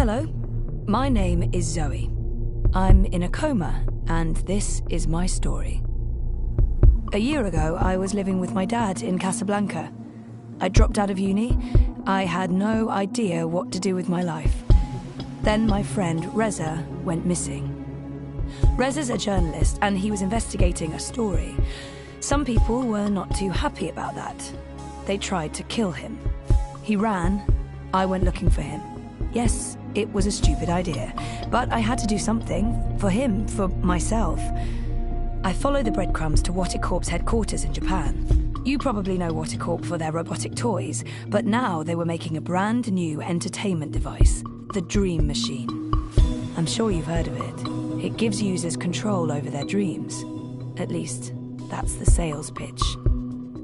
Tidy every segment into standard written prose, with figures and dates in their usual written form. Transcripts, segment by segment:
Hello, my name is Zoe. I'm in a coma, and this is my story. A year ago, I was living with my dad in Casablanca. I dropped out of uni. I had no idea what to do with my life. Then my friend Reza went missing. Reza's a journalist, and he was investigating a story. Some people were not too happy about that. They tried to kill him. He ran. I went looking for him. Yes, it was a stupid idea, but I had to do something for him, for myself. I followed the breadcrumbs to Watticorp's headquarters in Japan. You probably know Watticorp for their robotic toys, but now they were making a brand new entertainment device, the Dream Machine. I'm sure you've heard of it. It gives users control over their dreams. At least, that's the sales pitch.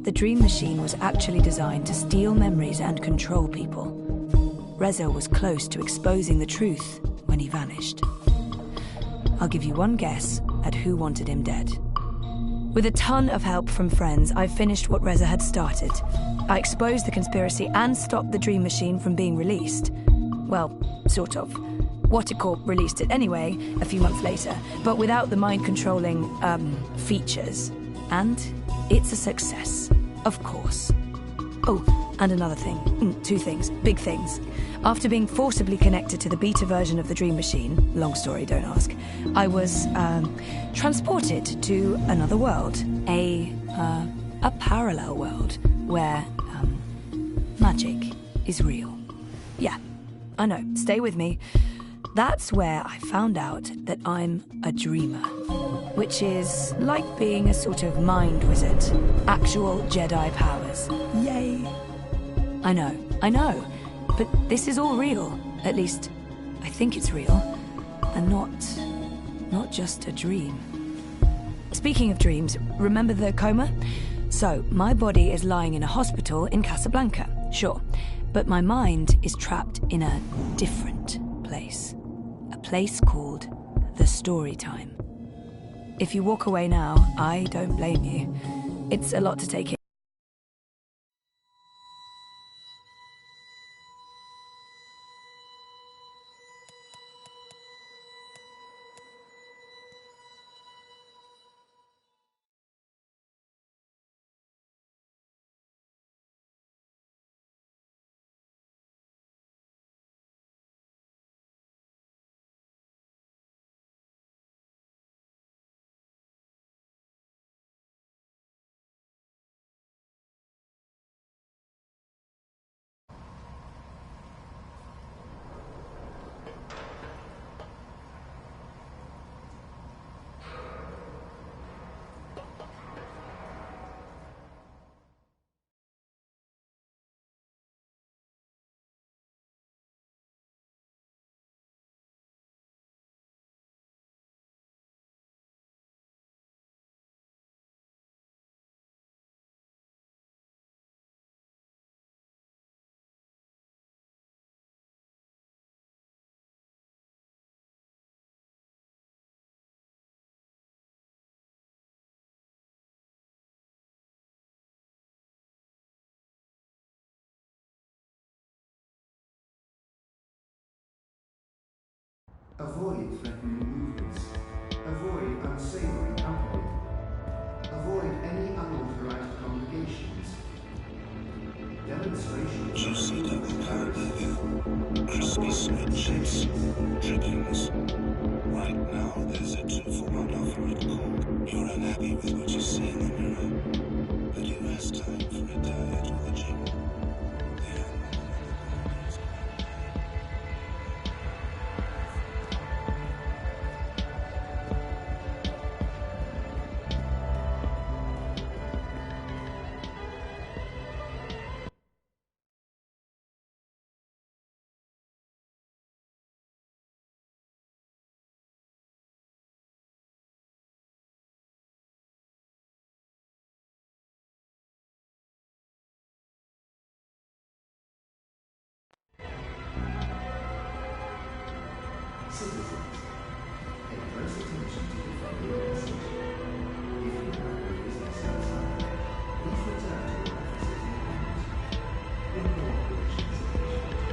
The Dream Machine was actually designed to steal memories and control people. Reza was close to exposing the truth when he vanished. I'll give you one guess at who wanted him dead. With a ton of help from friends, I finished what Reza had started. I exposed the conspiracy and stopped the Dream Machine from being released. Well, sort of. Watticorp released it anyway, a few months later, but without the mind-controlling, features. And it's a success, of course. Oh, and another thing. Two things. Big things. After being forcibly connected to the beta version of the Dream Machine, long story, don't ask, I was, transported to another world. A parallel world where, magic is real. Yeah, I know. Stay with me. That's where I found out that I'm a dreamer, which is like being a sort of mind wizard. Actual Jedi powers. Yay! I know, but this is all real. At least, I think it's real, and not just a dream. Speaking of dreams, remember the coma? So, my body is lying in a hospital in Casablanca, sure, but my mind is trapped in a different place. A place called the Storytime. If you walk away now, I don't blame you. It's a lot to take in. Avoid threatening movements. Avoid unsavory company. Avoid any unauthorized congregations. Demonstrations. Juicy double powder, crispy sweet chips, drippings. Right now, there's a 2-for-1 offer at Coke. You're unhappy with what you see in the mirror, but who has time for a diet or the gym? Citizens, pay close attention to the following message. If you have a business outside, please return to your offices in a moment. Your cooperation is appreciated.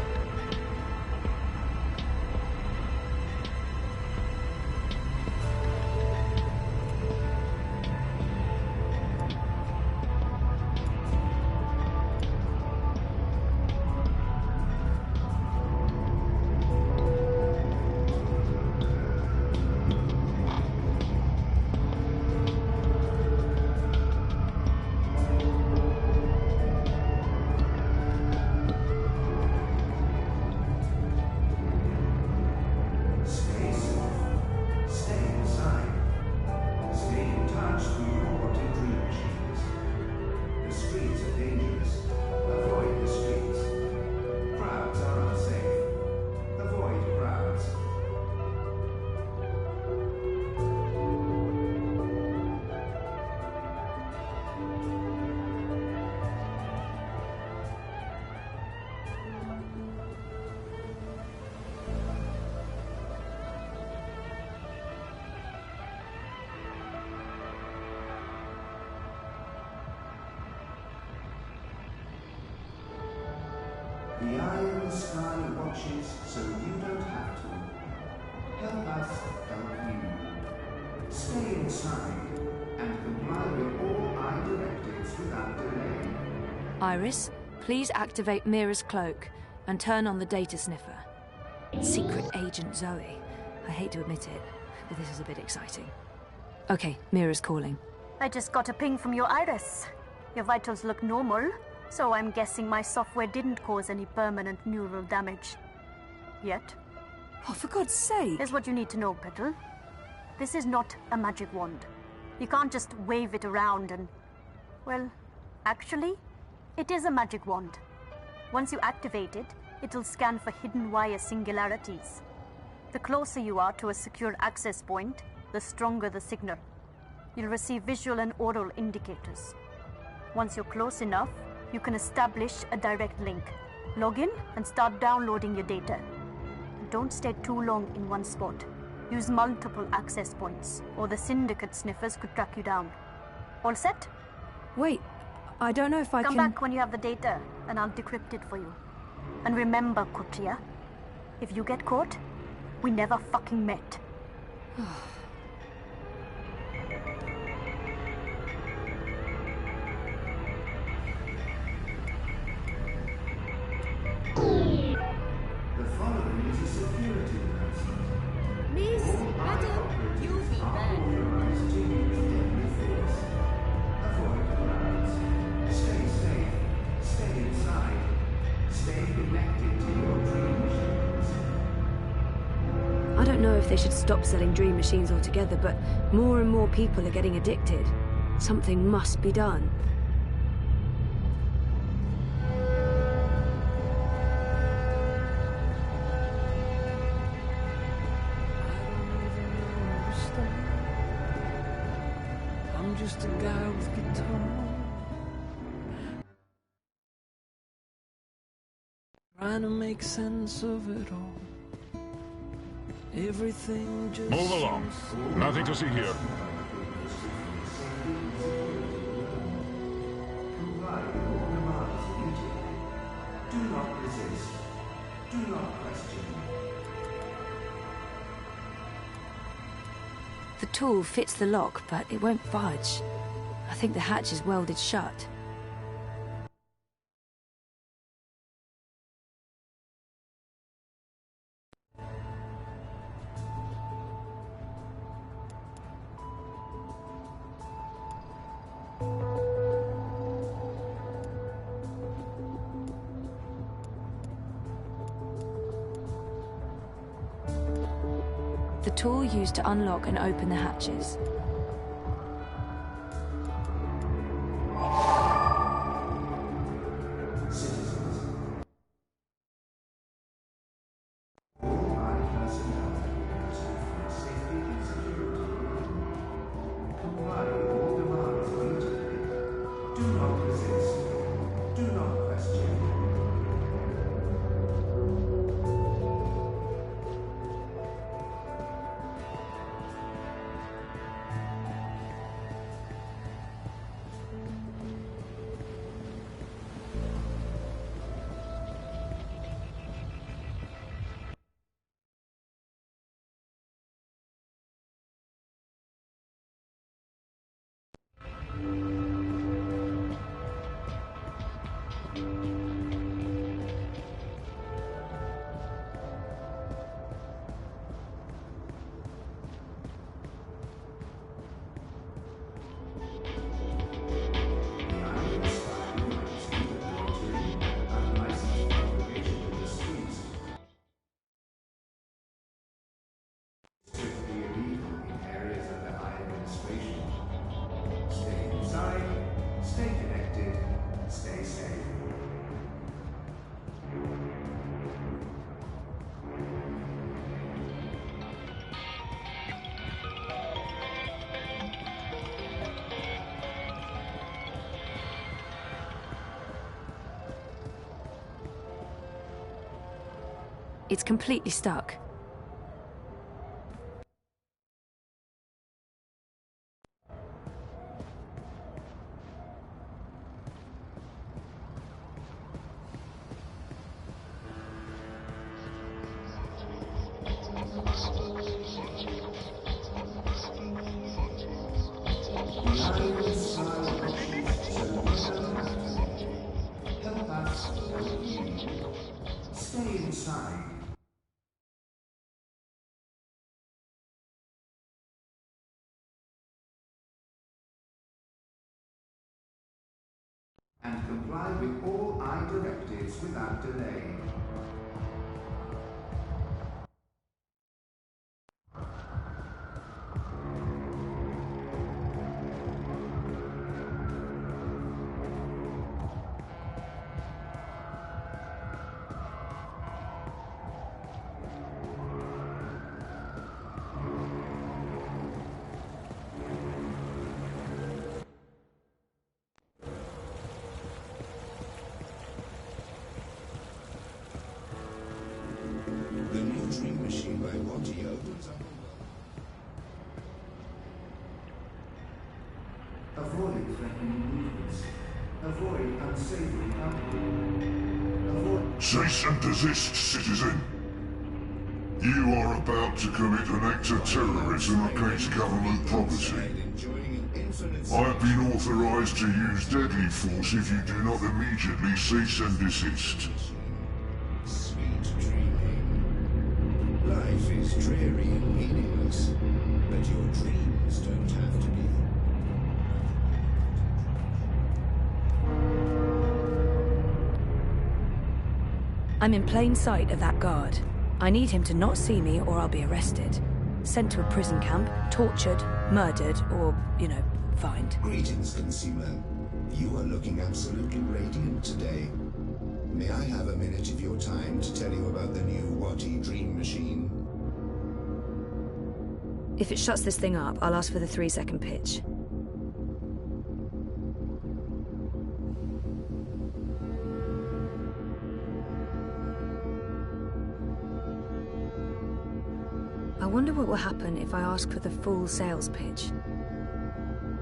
The eye in the sky watches so you don't have to. Help us help you. Stay inside and comply with all eye directives without delay. Iris, please activate Mira's cloak and turn on the data sniffer. Secret Agent Zoe. I hate to admit it, but this is a bit exciting. Okay, Mira's calling. I just got a ping from your Iris. Your vitals look normal, so I'm guessing my software didn't cause any permanent neural damage. Yet. Oh, for God's sake! Here's what you need to know, Petal. This is not a magic wand. You can't just wave it around and... Well, actually, it is a magic wand. Once you activate it, it'll scan for hidden wire singularities. The closer you are to a secure access point, the stronger the signal. You'll receive visual and aural indicators. Once you're close enough, you can establish a direct link. Log in and start downloading your data. Don't stay too long in one spot. Use multiple access points, or the syndicate sniffers could track you down. All set? Wait, I don't know if I Come can... back when you have the data, and I'll decrypt it for you. And remember, Kutria, if you get caught, we never fucking met. The following is a security announcement. Miss, madam, you'll be back. Authorized to use deadly force. Avoid crowds. Stay safe. Stay inside. Stay connected to your dream machines. I don't know if they should stop selling dream machines altogether, but more and more people are getting addicted. Something must be done. I'm just a guy with guitar, trying to make sense of it all. Everything just Move along. Nothing to see here. Comply with all commands immediately. Do not resist. Do not question. The tool fits the lock, but it won't budge. I think the hatch is welded shut. The tool used to unlock and open the hatches. Citizens. All eye personnel have been protected for safety and security. Comply with all commands immediately. Do not resist. Do not question. It's completely stuck. Stay inside. And comply with all I directives without delay. The new Dream Machine by Watty opens up a world. Avoid threatening movements. Avoid unsavory company. Avoid... Cease and desist, citizen. You are about to commit an act of terrorism against government property. I have been authorized to use deadly force if you do not immediately cease and desist. Sweet dreaming. Life is dreary and meaningless, but your dreams don't have to be. I'm in plain sight of that guard. I need him to not see me or I'll be arrested. Sent to a prison camp, tortured, murdered, or, fined. Greetings, consumer. You are looking absolutely radiant today. May I have a minute of your time to tell you about the new Watty Dream Machine? If it shuts this thing up, I'll ask for the 3-second pitch. I wonder what will happen if I ask for the full sales pitch.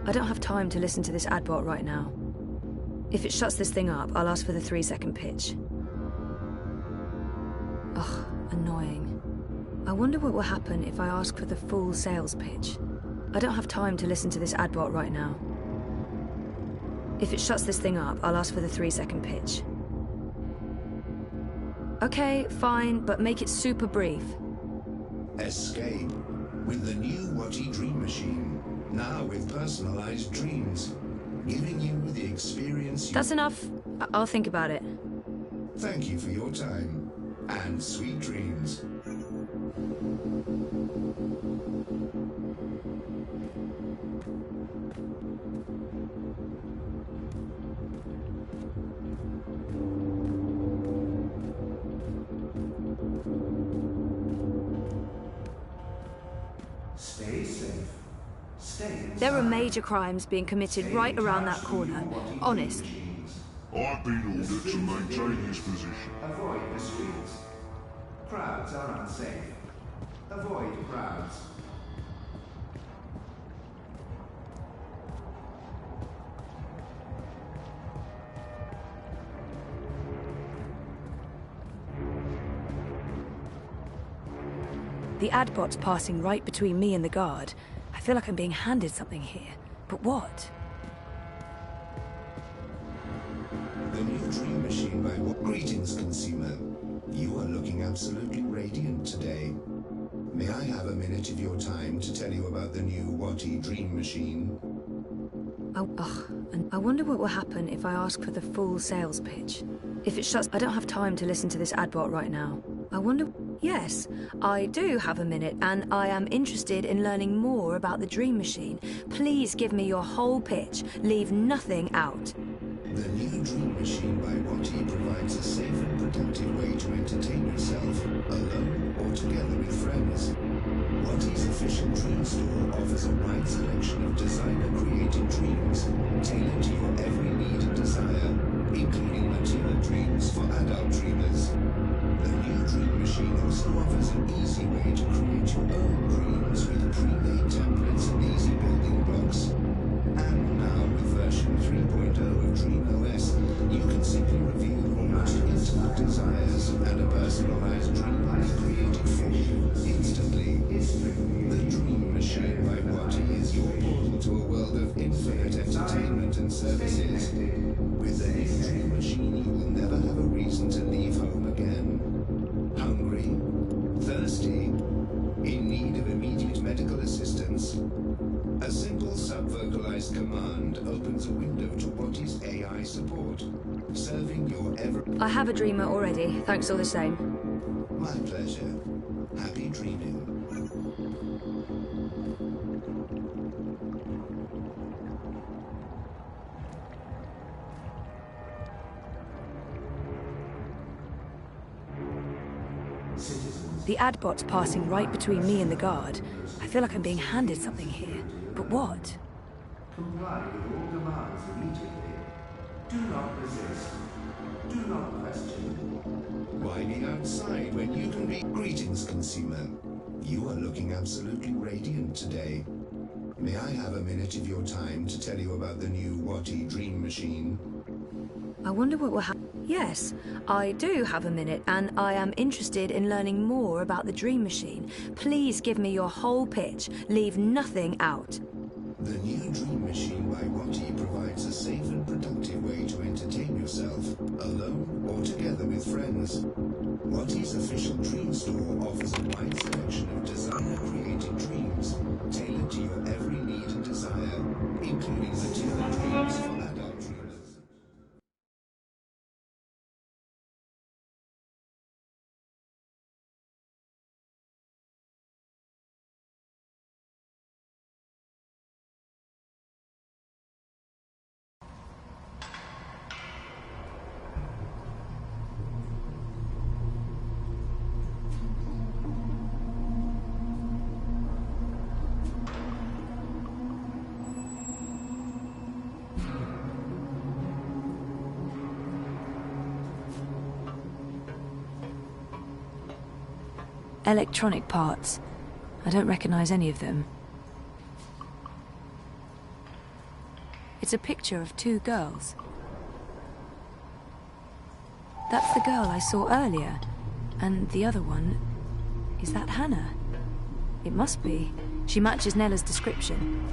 I don't have time to listen to this ad bot right now. If it shuts this thing up, I'll ask for the 3-second pitch. Ugh, annoying. I wonder what will happen if I ask for the full sales pitch. I don't have time to listen to this ad bot right now. If it shuts this thing up, I'll ask for the 3-second pitch. Okay, fine, but make it super brief. Escape with the new Watty Dream Machine, now with personalized dreams, giving you the experience you... That's enough. I'll think about it. Thank you for your time, and sweet dreams. Stay safe. Stay inside. There are major crimes being committed right around that corner. Honest. I've been ordered to maintain this position. Avoid the streets. Crowds are unsafe. Avoid crowds. The ad bot's passing right between me and the guard. I feel like I'm being handed something here. But what? The new Dream Machine by Watty. Greetings, consumer. You are looking absolutely radiant today. May I have a minute of your time to tell you about the new Watty Dream Machine? And I wonder what will happen if I ask for the full sales pitch. If it shuts, I don't have time to listen to this ad bot right now. I wonder... Yes, I do have a minute, and I am interested in learning more about the Dream Machine. Please give me your whole pitch. Leave nothing out. The new Dream Machine by Watty provides a safe and productive way to entertain yourself, alone or together with friends. Watty's efficient dream store offers a wide selection of designer-created dreams, tailored to your every need and desire, including mature dreams for adult dreamers. The new Dream Machine also offers an easy way to create your own dreams with pre-made templates and easy building blocks. And now with version 3.0 of DreamOS, you can simply reveal your most intimate desires and a personalized dream created for you instantly. The Dream Machine by Watty is your portal to a world of infinite entertainment and services. With the new Dream Machine, you will never have a reason to leave home again. command opens a window to what is AI support, serving your ever... I have a dreamer already, thanks all the same. My pleasure. Happy dreaming. The ad bot's passing right between me and the guard. I feel like I'm being handed something here. But what? Comply with all demands immediately. Do not resist. Do not question. Why be outside when you can be... Greetings, consumer. You are looking absolutely radiant today. May I have a minute of your time to tell you about the new Watty Dream Machine? I wonder what will happen. Yes, I do have a minute, and I am interested in learning more about the Dream Machine. Please give me your whole pitch. Leave nothing out. The new Dream Machine by Watty provides a safe and productive way to entertain yourself, alone or together with friends. Watty's official dream store offers a wide selection of designer-created dreams, tailored to your every need and desire, including material dreams for adult dreamers. Electronic parts. I don't recognize any of them. It's a picture of two girls. That's the girl I saw earlier. And the other one... Is that Hannah? It must be. She matches Nella's description.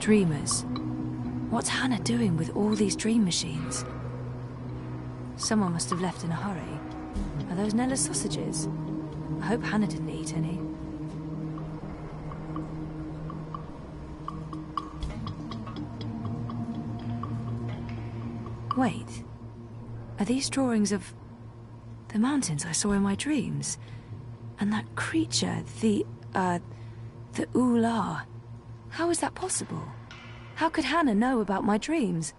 Dreamers. What's Hannah doing with all these dream machines? Someone must have left in a hurry. Are those Nella's sausages? I hope Hannah didn't eat any. Wait. Are these drawings of the mountains I saw in my dreams? And that creature, the Ula. How is that possible? How could Hannah know about my dreams?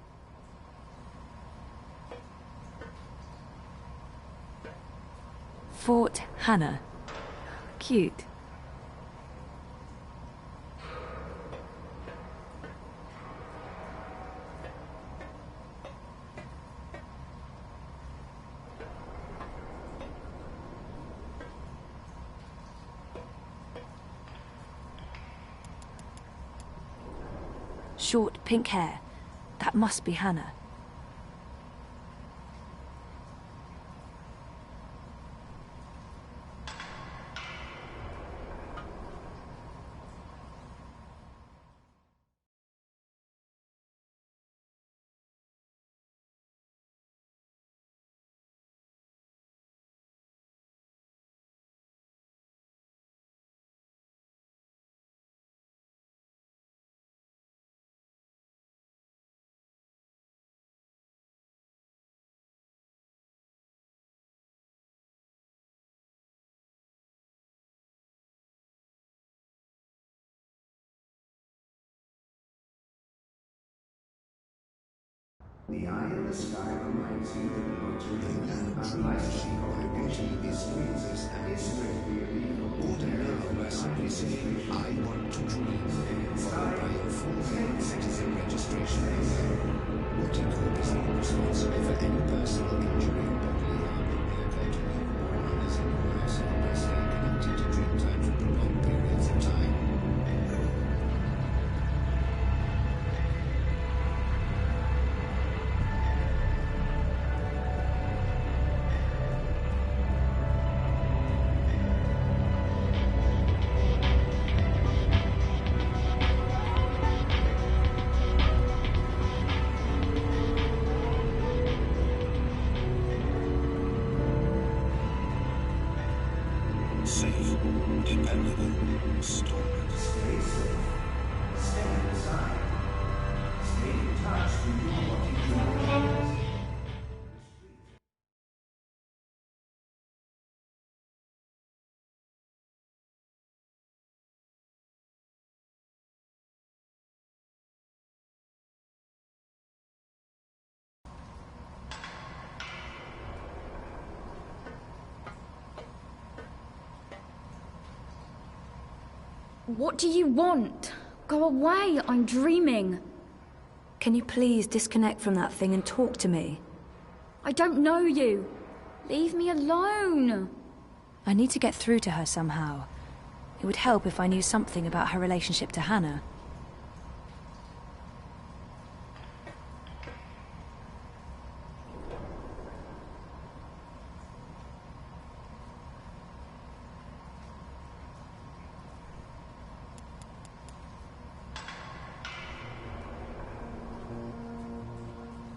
Fort Hannah. Cute. Short pink hair. That must be Hannah. The eye in the sky reminds you that you are to The new Dream Machine by Watty is famous and illegal. Order now by simply saying, I want to dream, followed by your full name and citizen registration number. Watty Corp is not responsible for any personal injury or bodily harm that may occur to you or others in your household by staying connected to Dreamtime for prolonged periods of time. installment. Stay safe. Stay inside. Stay in touch with your what you What do you want? Go away, I'm dreaming. Can you please disconnect from that thing and talk to me? I don't know you. Leave me alone. I need to get through to her somehow. It would help if I knew something about her relationship to Hannah.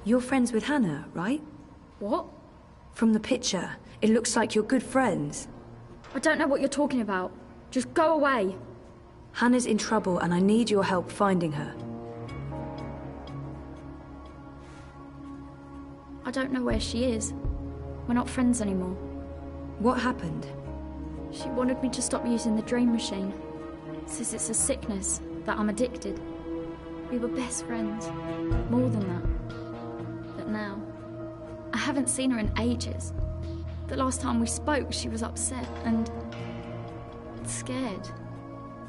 You're friends with Hannah, right? What? From the picture, it looks like you're good friends. I don't know what you're talking about. Just go away. Hannah's in trouble and I need your help finding her. I don't know where she is. We're not friends anymore. What happened? She wanted me to stop using the dream machine. Says it's a sickness, that I'm addicted. We were best friends. More than that. But now, I haven't seen her in ages. The last time we spoke, she was upset and scared.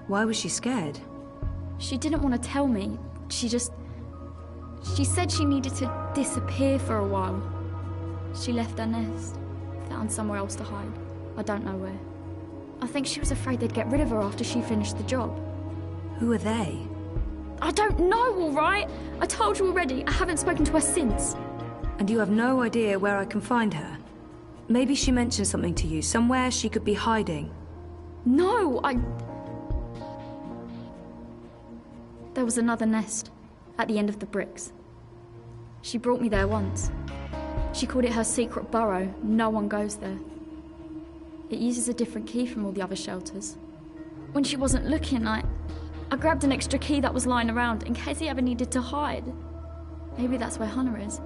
Why was she scared? She didn't want to tell me. She said she needed to disappear for a while. She left her nest, found somewhere else to hide. I don't know where. I think she was afraid they'd get rid of her after she finished the job. Who are they? I don't know, all right? I told you already, I haven't spoken to her since. And you have no idea where I can find her? Maybe she mentioned something to you, somewhere she could be hiding. No, There was another nest, at the end of the bricks. She brought me there once. She called it her secret burrow. No one goes there. It uses a different key from all the other shelters. When she wasn't looking, I grabbed an extra key that was lying around in case he ever needed to hide. Maybe that's where Hannah is.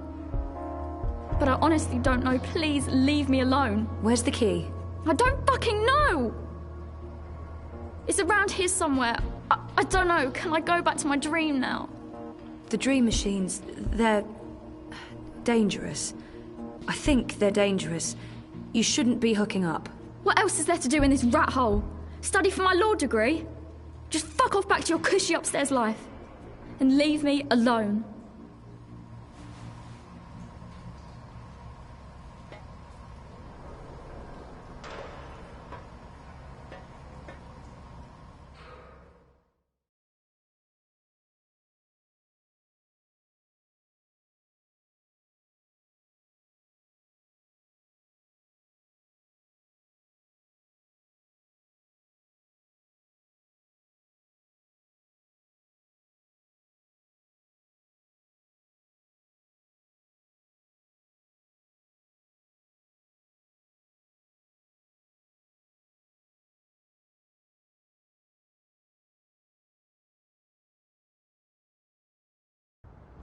But I honestly don't know. Please leave me alone. Where's the key? I don't fucking know! It's around here somewhere. I don't know. Can I go back to my dream now? The dream machines, they're dangerous. I think they're dangerous. You shouldn't be hooking up. What else is there to do in this rat hole? Study for my law degree? Just fuck off back to your cushy upstairs life. And leave me alone.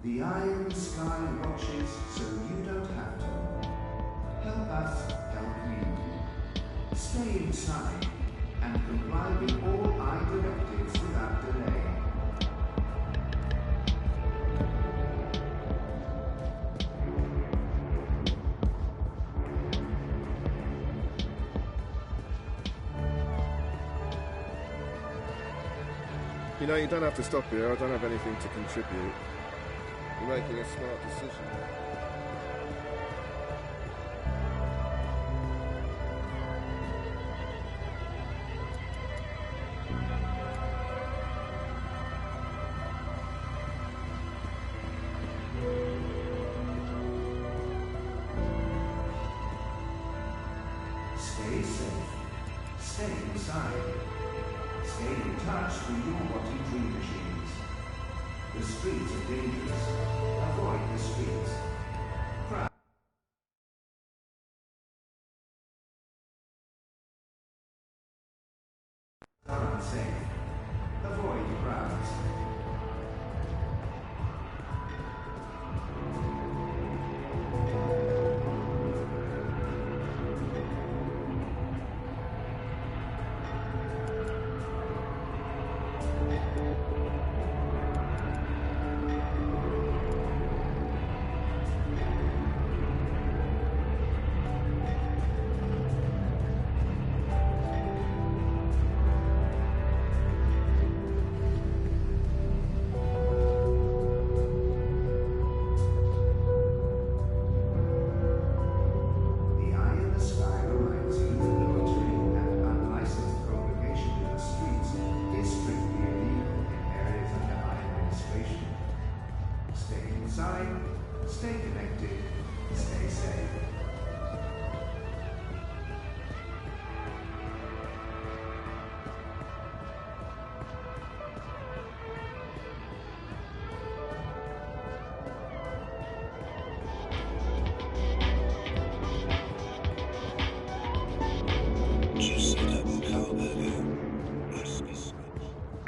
The Iron Sky watches so you don't have to. Help us help you. Stay inside and comply with all I directives without delay. You know, you don't have to stop here. I don't have anything to contribute. You're making a smart decision. Stay safe. Stay inside. Stay in touch with your what-you dream machines. The streets are dangerous. Avoid the streets. Crowd. Are unsafe.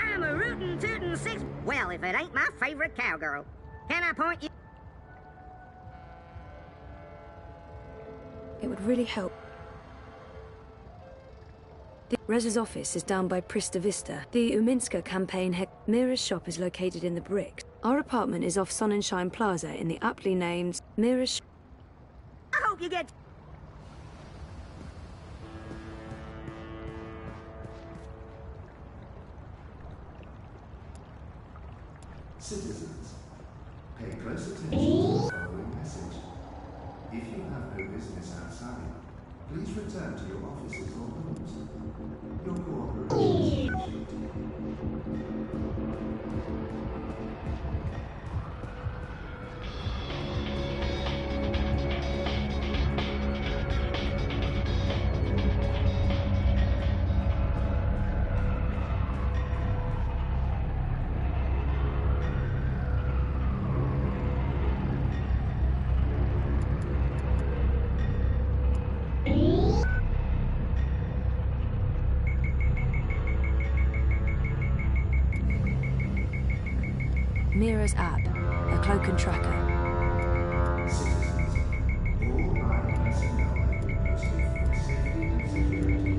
I'm a rootin' tootin' six. Well, if it ain't my favorite cowgirl. Can I point you? It would really help. Rez's office is down by Prista Vista. The Uminska campaign head. Mira's shop is located in the bricks. Our apartment is off Sonnenschein Plaza in the aptly named Mira's. I hope you get. Citizens, pay close attention to the following message. If you have no business outside, please return to your offices or homes. Your cooperation is appreciated. Mira's app, a cloak and tracker. Citizens, all line personnel have been posted for safety and security.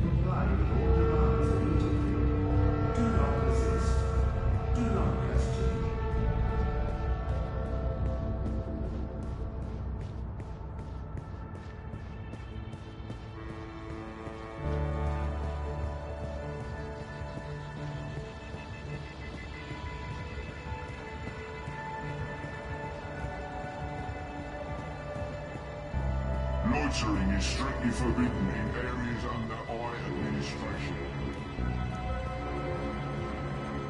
Comply with all demands immediately. Do not resist. Do not question. Loitering is strictly forbidden in areas under I administration.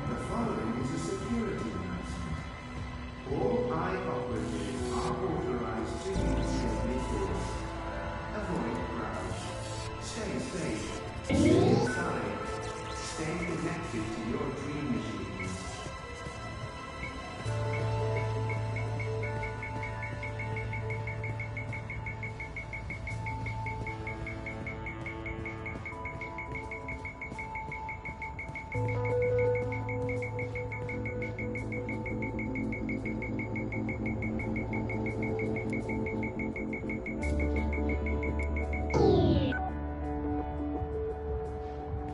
The following is a security announcement. All I operatives are authorized to use deadly force. Avoid crowds. Stay safe. Stay inside. Stay connected to your dream machines.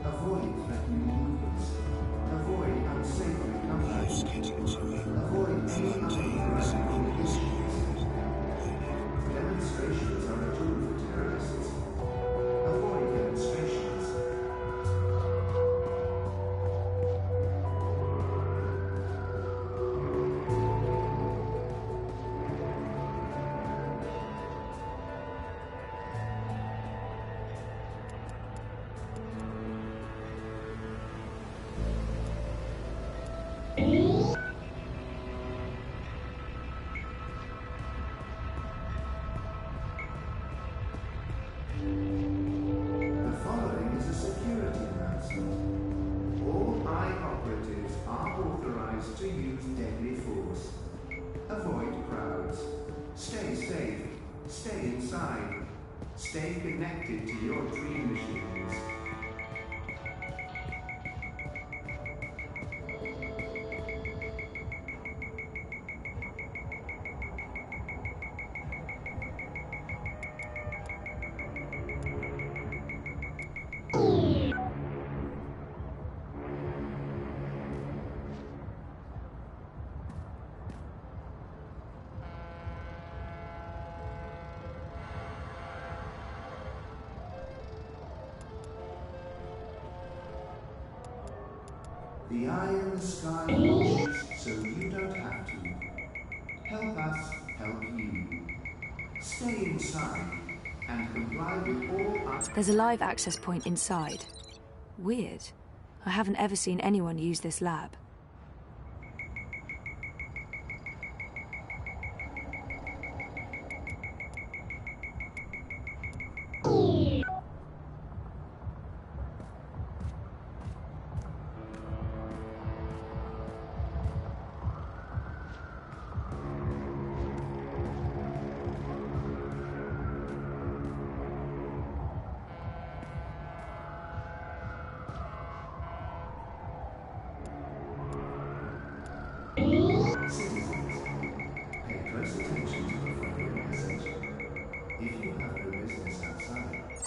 Avoid threatening movements. Avoid unsavory conduct. Avoid any unthreatening issues. Demonstrations are a tool for terrorists. Avoid demonstrations. The following is a security announcement. All I operatives are authorized to use deadly force. Avoid crowds. Stay safe. Stay inside. Stay connected to your dream machines. The eye in the sky watches, so you don't have to. Help us help you. Stay inside and comply with all our... There's a live access point inside. Weird. I haven't ever seen anyone use this lab.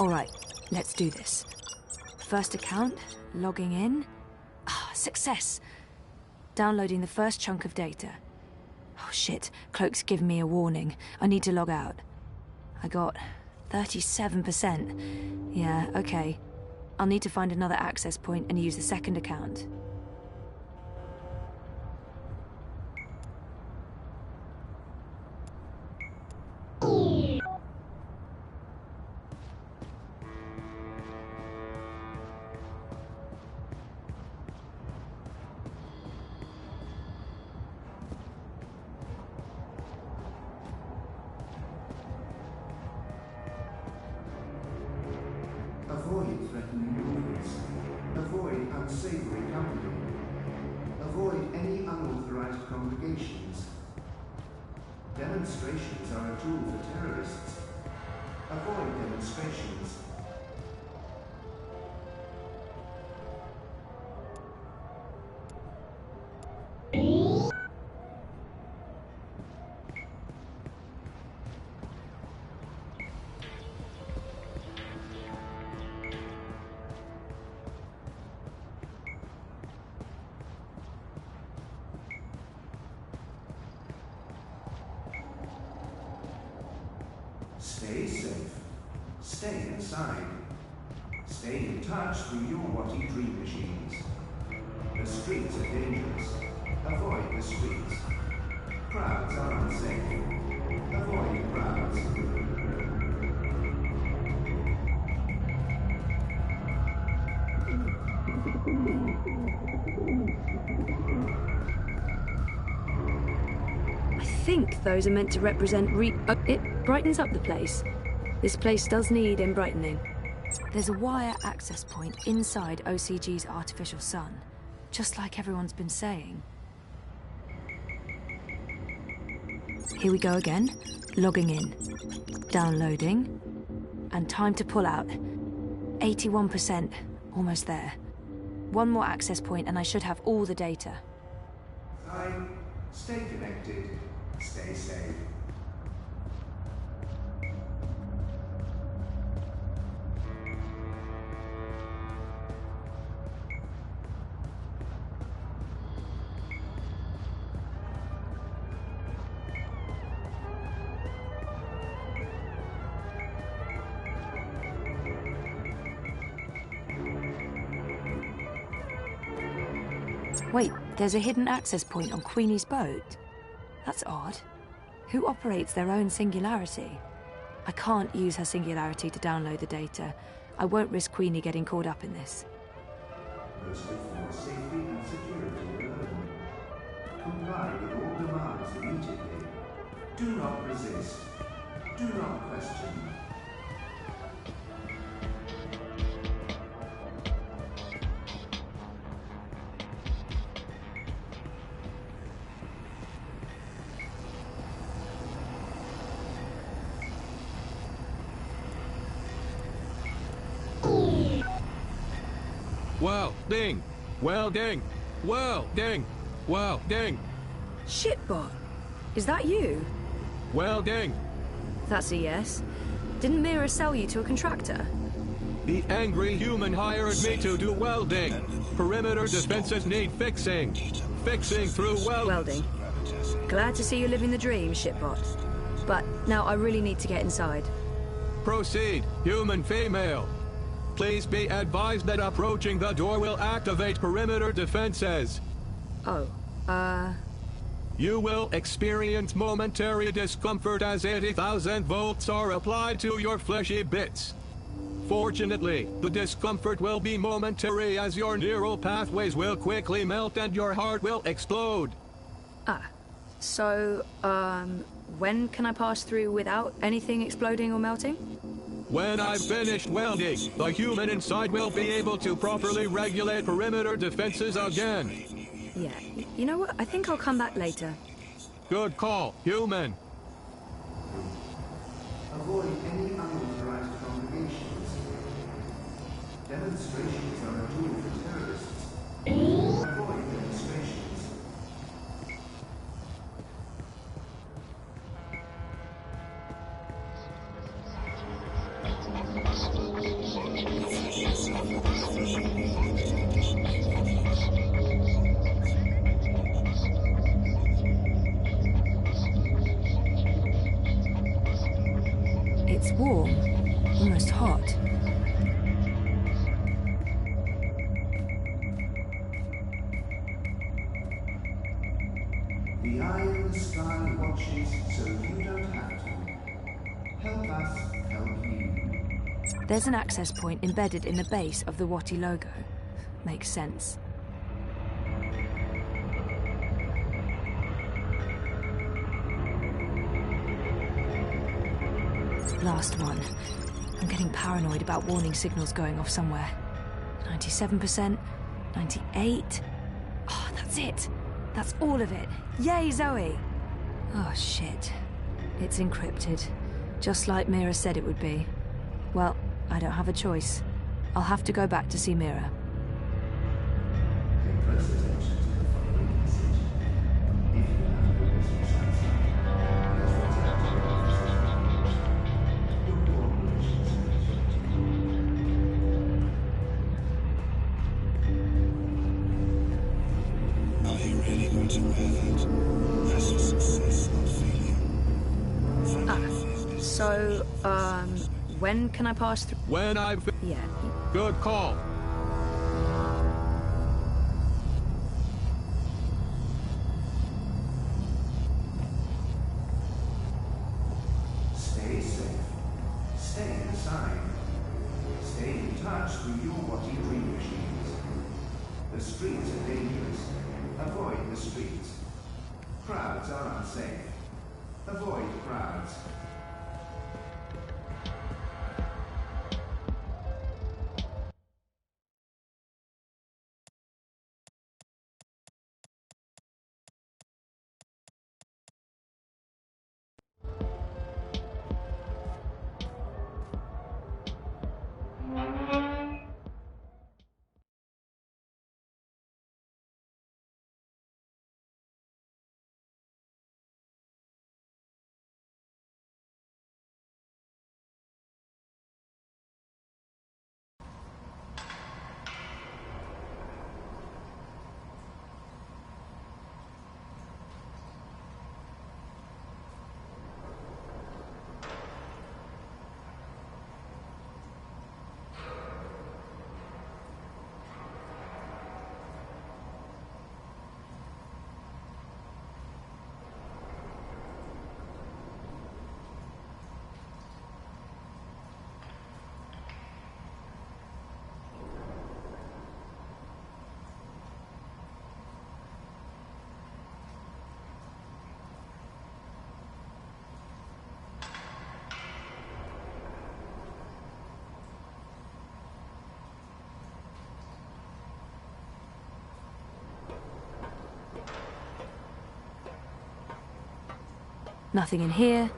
Alright, let's do this. First account, logging in. Ah, success! Downloading the first chunk of data. Oh shit, Cloak's given me a warning. I need to log out. I got 37%. Yeah, okay. I'll need to find another access point and use the second account. Avoid threatening movements. Avoid unsavory company. Avoid any unauthorized congregations. Demonstrations are a tool for terrorists. Avoid demonstrations. Stay safe. Stay inside. Stay in touch through your Watty dream machines. The streets are dangerous. Avoid the streets. Crowds are unsafe. Avoid crowds. I think those are meant to represent it brightens up the place. This place does need brightening. There's a wire access point inside OCG's artificial sun, just like everyone's been saying. Here we go again. Logging in. Downloading. And time to pull out. 81%. Almost there. One more access point and I should have all the data. Stay connected. Stay safe. Wait, there's a hidden access point on Queenie's boat. That's odd. Who operates their own singularity? I can't use her singularity to download the data. I won't risk Queenie getting caught up in this. Mostly for safety and security alone. Comply with all demands immediately. Do not resist. Do not question. Welding! Welding! Welding! Welding! Shitbot! Is that you? Welding! That's a yes. Didn't Mira sell you to a contractor? The angry human hired me to do welding. Perimeter defenses need fixing. Fixing through welding. Glad to see you living the dream, shitbot. But now I really need to get inside. Proceed, human female. Please be advised that approaching the door will activate perimeter defenses. Oh, You will experience momentary discomfort as 80,000 volts are applied to your fleshy bits. Fortunately, the discomfort will be momentary as your neural pathways will quickly melt and your heart will explode. So, when can I pass through without anything exploding or melting? When I've finished welding, the human inside will be able to properly regulate perimeter defenses again. Yeah, you know what? I think I'll come back later. Good call, human. Avoid any unauthorized congregations. Demonstrations are a tool for terrorists. Avoid demonstrations. It's warm, almost hot. The eye in the sky watches so you don't have to. Help us help you. There's an access point embedded in the base of the Watty logo. Makes sense. Last one. I'm getting paranoid about warning signals going off somewhere. 97%, 98. Oh, that's it. That's all of it. Yay, Zoe! Oh, shit. It's encrypted. Just like Mira said it would be. Well, I don't have a choice. I'll have to go back to see Mira. Are you really going to wear that? That's a success, not failure. So, when can I pass through? When I've... Yeah. Good call. Stay safe. Stay inside. Stay in touch with your Watty dream machines. The streets are dangerous. Avoid the streets. Crowds are unsafe. Avoid crowds. Nothing in here.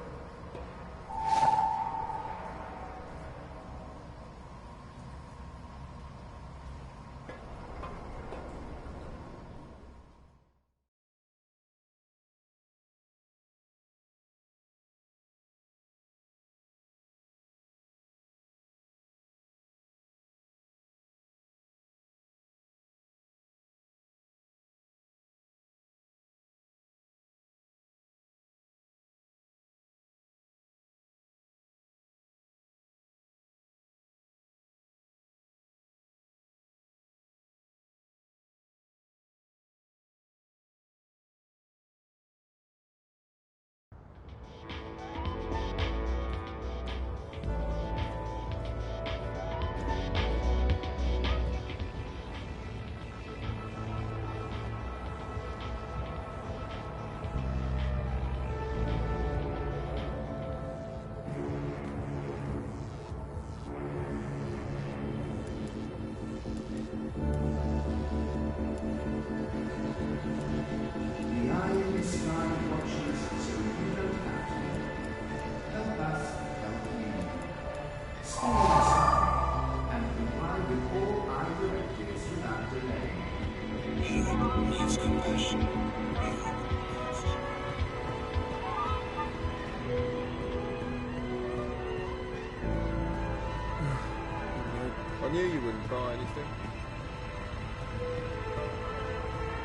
knew you wouldn't buy anything.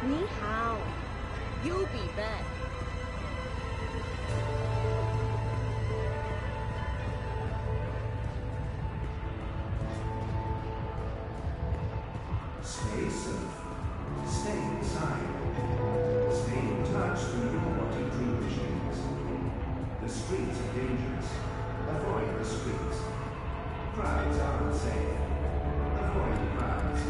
你好 You'll be back. Stay safe. Stay inside. Stay in touch through your body dream machines. The streets are dangerous. Avoid the streets. Crowds are unsafe. Avoid crowds.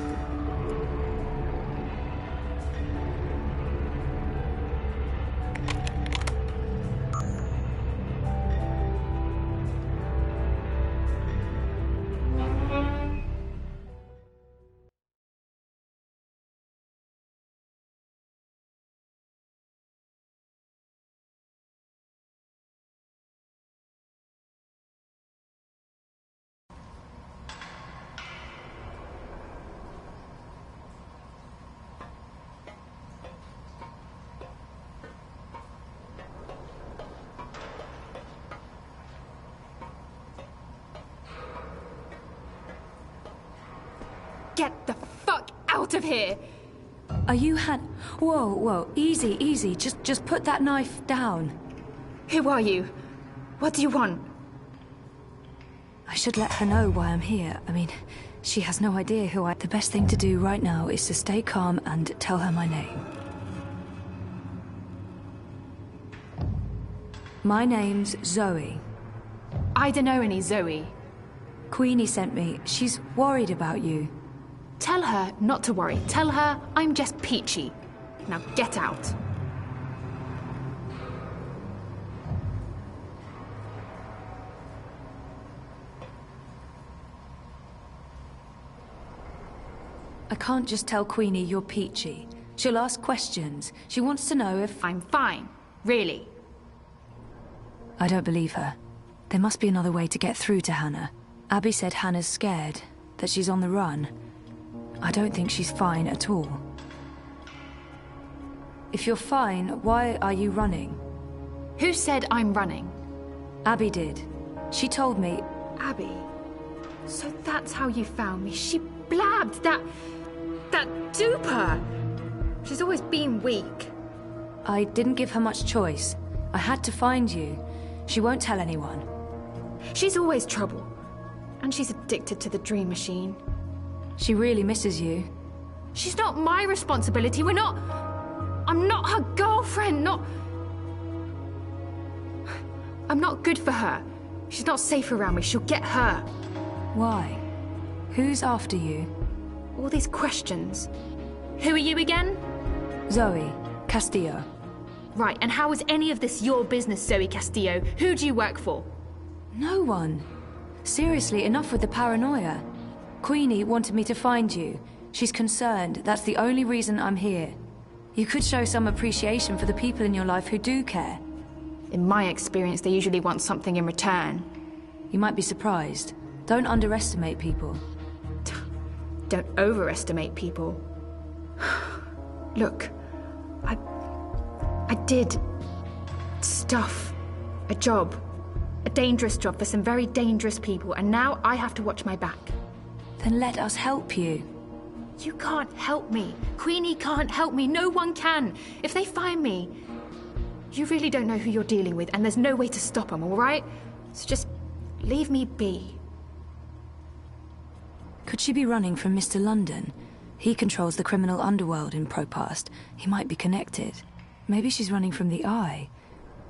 Get the fuck out of here! Are you Whoa, whoa, easy, easy. Just put that knife down. Who are you? What do you want? I should let her know why I'm here. I mean, she has no idea who I... The best thing to do right now is to stay calm and tell her my name. My name's Zoe. I don't know any Zoe. Queenie sent me. She's worried about you. Tell her not to worry. Tell her I'm just peachy. Now get out. I can't just tell Queenie you're peachy. She'll ask questions. She wants to know if... I'm fine. Really. I don't believe her. There must be another way to get through to Hannah. Abby said Hannah's scared, that she's on the run. I don't think she's fine at all. If you're fine, why are you running? Who said I'm running? Abby did. She told me... Abby? So that's how you found me. She blabbed that duper. She's always been weak. I didn't give her much choice. I had to find you. She won't tell anyone. She's always trouble. And she's addicted to the dream machine. She really misses you. She's not my responsibility. I'm not her girlfriend, I'm not good for her. She's not safe around me. She'll get hurt. Why? Who's after you? All these questions. Who are you again? Zoe Castillo. Right, and how is any of this your business, Zoe Castillo? Who do you work for? No one. Seriously, enough with the paranoia. Queenie wanted me to find you. She's concerned. That's the only reason I'm here. You could show some appreciation for the people in your life who do care. In my experience, they usually want something in return. You might be surprised. Don't underestimate people. Don't overestimate people. Look, I did stuff. A job. A dangerous job for some very dangerous people, and now I have to watch my back. Then let us help you. You can't help me. Queenie can't help me. No one can. If they find me, you really don't know who you're dealing with, and there's no way to stop them, all right? So just leave me be. Could she be running from Mr. London? He controls the criminal underworld in Propast. He might be connected. Maybe she's running from the Eye.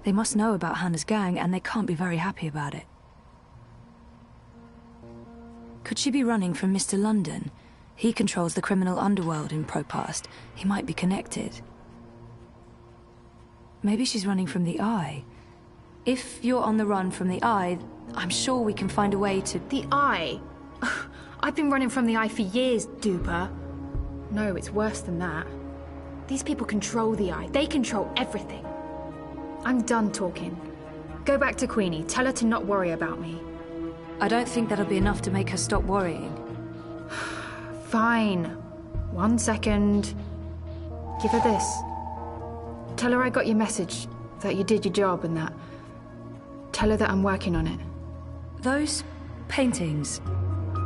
They must know about Hannah's gang, and they can't be very happy about it. Could she be running from Mr. London? He controls the criminal underworld in Propast. He might be connected. Maybe she's running from the Eye. If you're on the run from the Eye, I'm sure we can find a way to... The Eye? I've been running from the Eye for years, duper. No, it's worse than that. These people control the Eye. They control everything. I'm done talking. Go back to Queenie. Tell her to not worry about me. I don't think that'll be enough to make her stop worrying. Fine. 1 second. Give her this. Tell her I got your message, that you did your job and that. Tell her that I'm working on it. Those paintings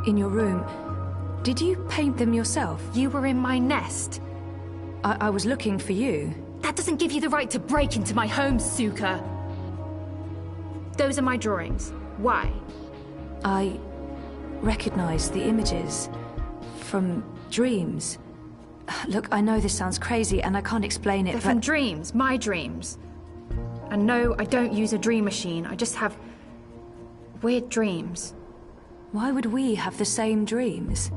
in your room, Did you paint them yourself? You were in my nest. I was looking for you. That doesn't give you the right to break into my home, Suka. Those are my drawings. Why? I recognize the images from dreams. Look, I know this sounds crazy and I can't explain it, They're from dreams, my dreams. And no, I don't use a dream machine. I just have weird dreams. Why would we have the same dreams?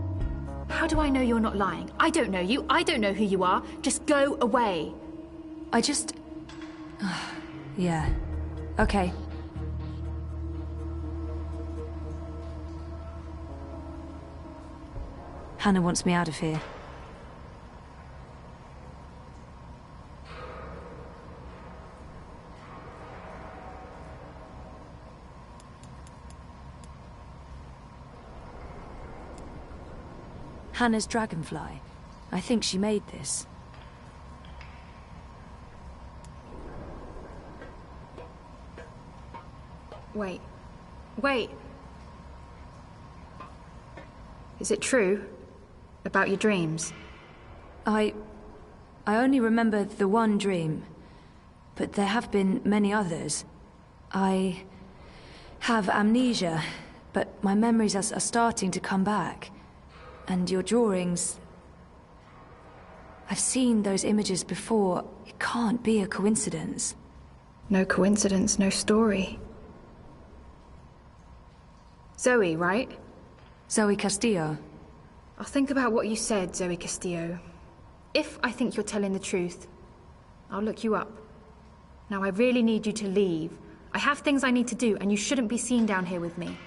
How do I know you're not lying? I don't know you. I don't know who you are. Just go away. I just... yeah. Okay. Hannah wants me out of here. Hannah's dragonfly. I think she made this. Wait. Wait. Is it true? About your dreams? I only remember the one dream, but there have been many others. I have amnesia, but my memories are starting to come back. And your drawings... I've seen those images before. It can't be a coincidence. No coincidence, no story. Zoe, right? Zoe Castillo. I'll think about what you said, Zoe Castillo. If I think you're telling the truth, I'll look you up. Now, I really need you to leave. I have things I need to do, and you shouldn't be seen down here with me.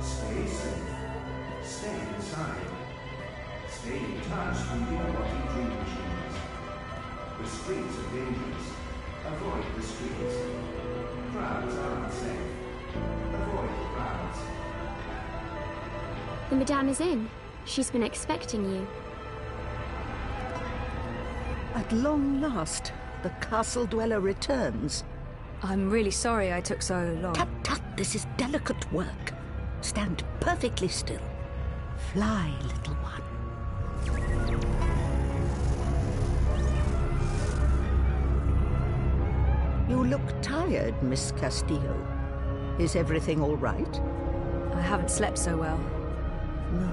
Stay safe. Stay inside. Stay in touch with the robotic dream machines. The streets are dangerous. Avoid the streets. Crowds are unsafe. Avoid crowds. The Madame is in. She's been expecting you. At long last, the castle dweller returns. I'm really sorry I took so long. Tut, tut, this is delicate work. Stand perfectly still. Fly, little one. You look tired, Miss Castillo. Is everything all right? I haven't slept so well. No.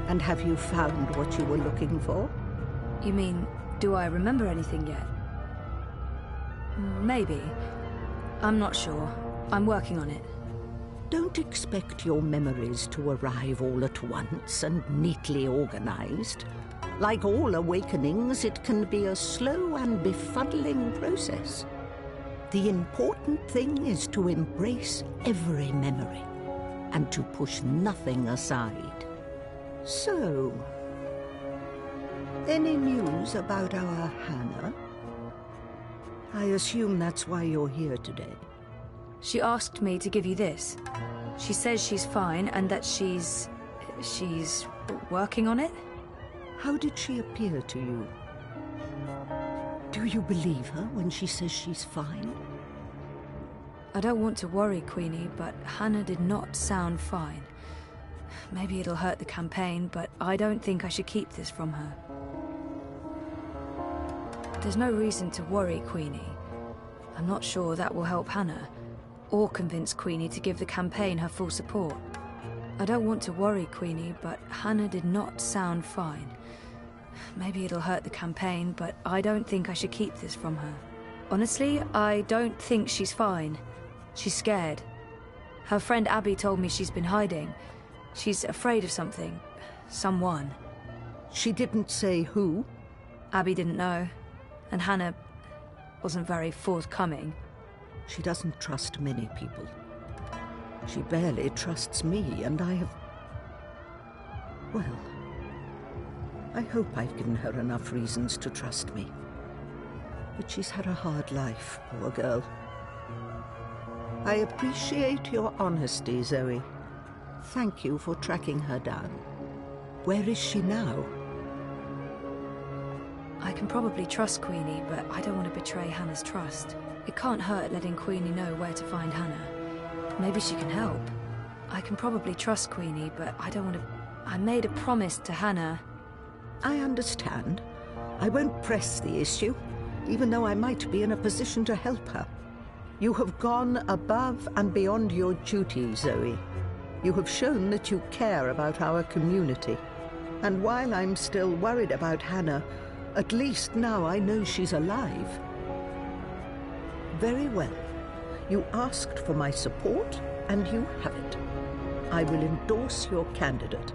And have you found what you were looking for? You mean, do I remember anything yet? Maybe. I'm not sure. I'm working on it. Don't expect your memories to arrive all at once and neatly organized. Like all awakenings, it can be a slow and befuddling process. The important thing is to embrace every memory and to push nothing aside. So, any news about our Hannah? I assume that's why you're here today. She asked me to give you this. She says she's fine and that she's working on it. How did she appear to you? Do you believe her when she says she's fine? I don't want to worry Queenie, but Hannah did not sound fine. Maybe it'll hurt the campaign, but I don't think I should keep this from her. There's no reason to worry Queenie. I'm not sure that will help Hannah, or convince Queenie to give the campaign her full support. I don't want to worry Queenie, but Hannah did not sound fine. Maybe it'll hurt the campaign, but I don't think I should keep this from her. Honestly, I don't think she's fine. She's scared. Her friend Abby told me she's been hiding. She's afraid of something. Someone. She didn't say who? Abby didn't know. And Hannah wasn't very forthcoming. She doesn't trust many people. She barely trusts me, and I have... Well, I hope I've given her enough reasons to trust me. But she's had a hard life, poor girl. I appreciate your honesty, Zoe. Thank you for tracking her down. Where is she now? I can probably trust Queenie, but I don't want to betray Hannah's trust. It can't hurt letting Queenie know where to find Hannah. Maybe she can help. I can probably trust Queenie, but I don't want to... I made a promise to Hannah. I understand. I won't press the issue, even though I might be in a position to help her. You have gone above and beyond your duty, Zoe. You have shown that you care about our community. And while I'm still worried about Hannah, at least now I know she's alive. Very well. You asked for my support, and you have it. I will endorse your candidate.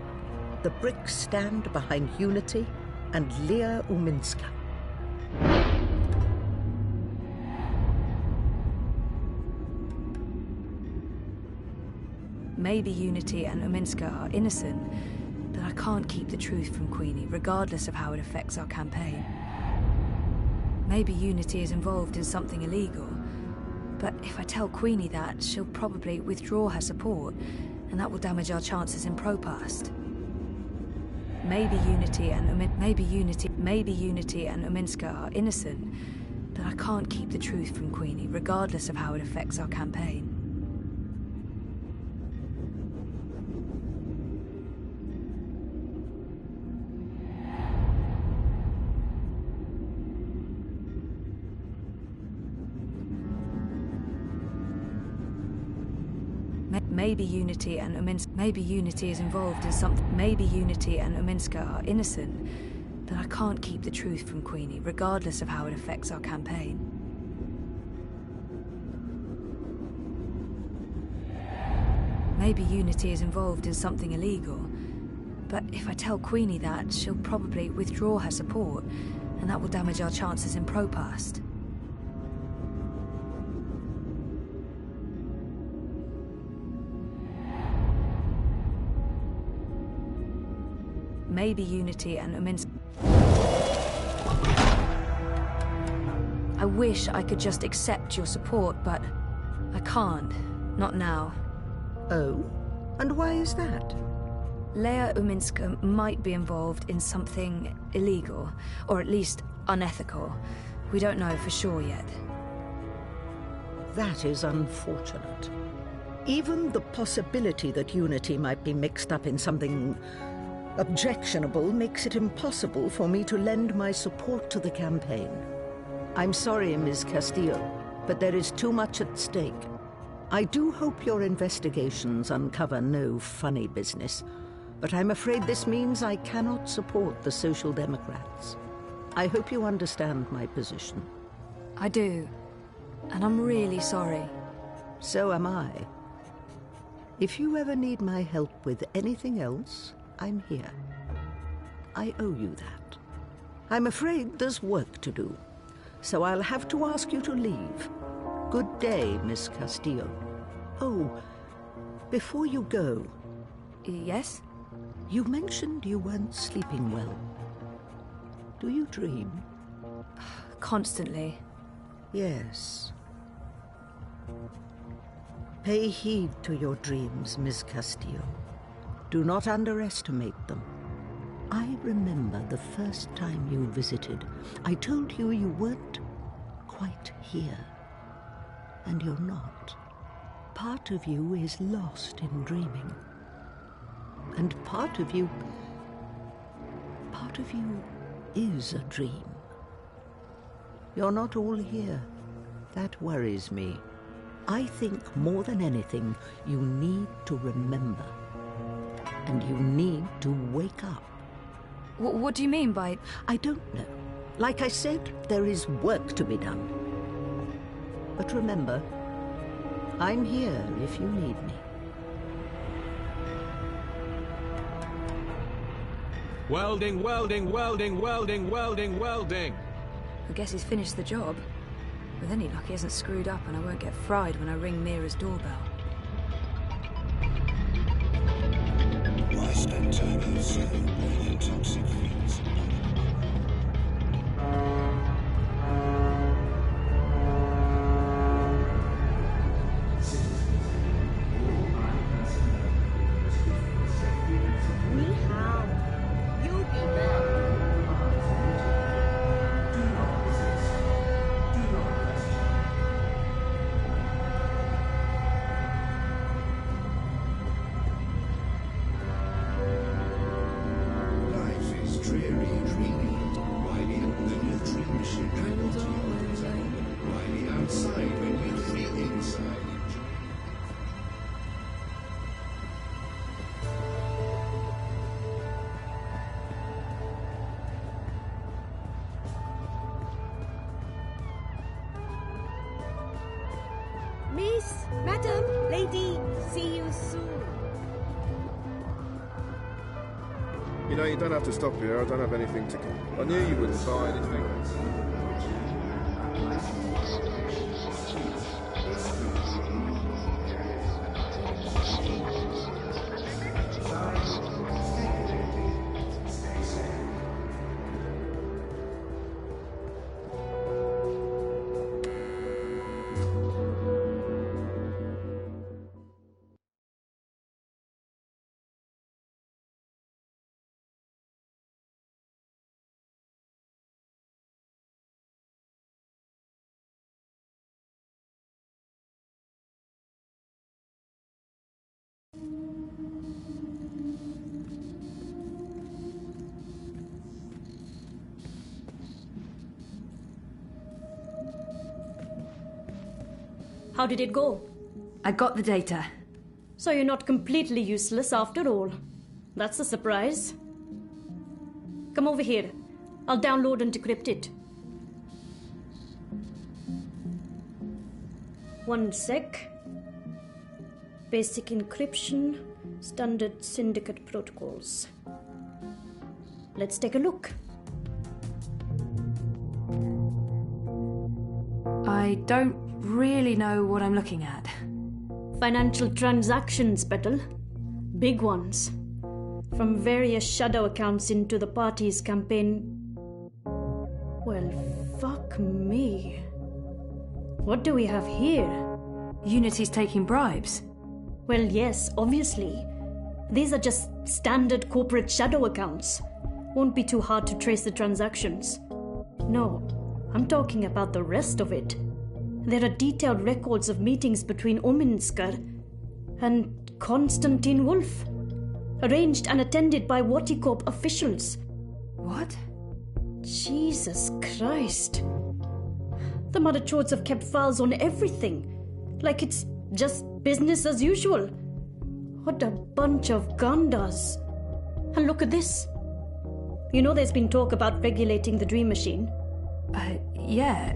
The bricks stand behind Unity and Leah Uminska. Maybe Unity and Uminska are innocent, but I can't keep the truth from Queenie, regardless of how it affects our campaign. Maybe Unity is involved in something illegal, but if I tell Queenie that, she'll probably withdraw her support, and that will damage our chances in Propast. Maybe Unity and Uminska are innocent, but I can't keep the truth from Queenie, regardless of how it affects our campaign. Maybe Unity and Uminska is involved in something. Maybe Unity and Uminska are innocent, but I can't keep the truth from Queenie, regardless of how it affects our campaign. Maybe Unity is involved in something illegal, but if I tell Queenie that, she'll probably withdraw her support, and that will damage our chances in Propast. Maybe Unity and Uminska... I wish I could just accept your support, but I can't. Not now. Oh? And why is that? Leah Uminska might be involved in something illegal, or at least unethical. We don't know for sure yet. That is unfortunate. Even the possibility that Unity might be mixed up in something objectionable makes it impossible for me to lend my support to the campaign. I'm sorry, Ms. Castillo, but there is too much at stake. I do hope your investigations uncover no funny business, but I'm afraid this means I cannot support the Social Democrats. I hope you understand my position. I do, and I'm really sorry. So am I. If you ever need my help with anything else, I'm here. I owe you that. I'm afraid there's work to do, so I'll have to ask you to leave. Good day, Miss Castillo. Oh, before you go... Yes? You mentioned you weren't sleeping well. Do you dream? Constantly. Yes. Pay heed to your dreams, Miss Castillo. Do not underestimate them. I remember the first time you visited. I told you you weren't quite here. And you're not. part of you is lost in dreaming. And part of you is a dream. You're not all here. That worries me. I think more than anything, you need to remember. And you need to wake up. What do you mean by... I don't know. Like I said, there is work to be done. But remember, I'm here if you need me. Welding, welding, welding, welding, welding, welding. I guess he's finished the job. With any luck, he hasn't screwed up and I won't get fried when I ring Mira's doorbell. Why spend time outside breathing toxic fumes? Miss, madam, lady, see you soon. You know, you don't have to stop here. I don't have anything to... I knew you wouldn't buy anything. How did it go? I got the data. So you're not completely useless after all. That's a surprise. Come over here. I'll download and decrypt it. One sec. Basic encryption, standard syndicate protocols. Let's take a look. I don't really know what I'm looking at. Financial transactions, Petal. Big ones. From various shadow accounts into the party's campaign. Well, fuck me. What do we have here? Unity's taking bribes. Well, yes, obviously. These are just standard corporate shadow accounts. Won't be too hard to trace the transactions. No, I'm talking about the rest of it. There are detailed records of meetings between Ominsker and Konstantin Wolf, arranged and attended by Waticorp officials. What? Jesus Christ. The Mother Chords have kept files on everything, like it's just business as usual. What a bunch of gandas. And look at this. You know there's been talk about regulating the Dream Machine? Yeah.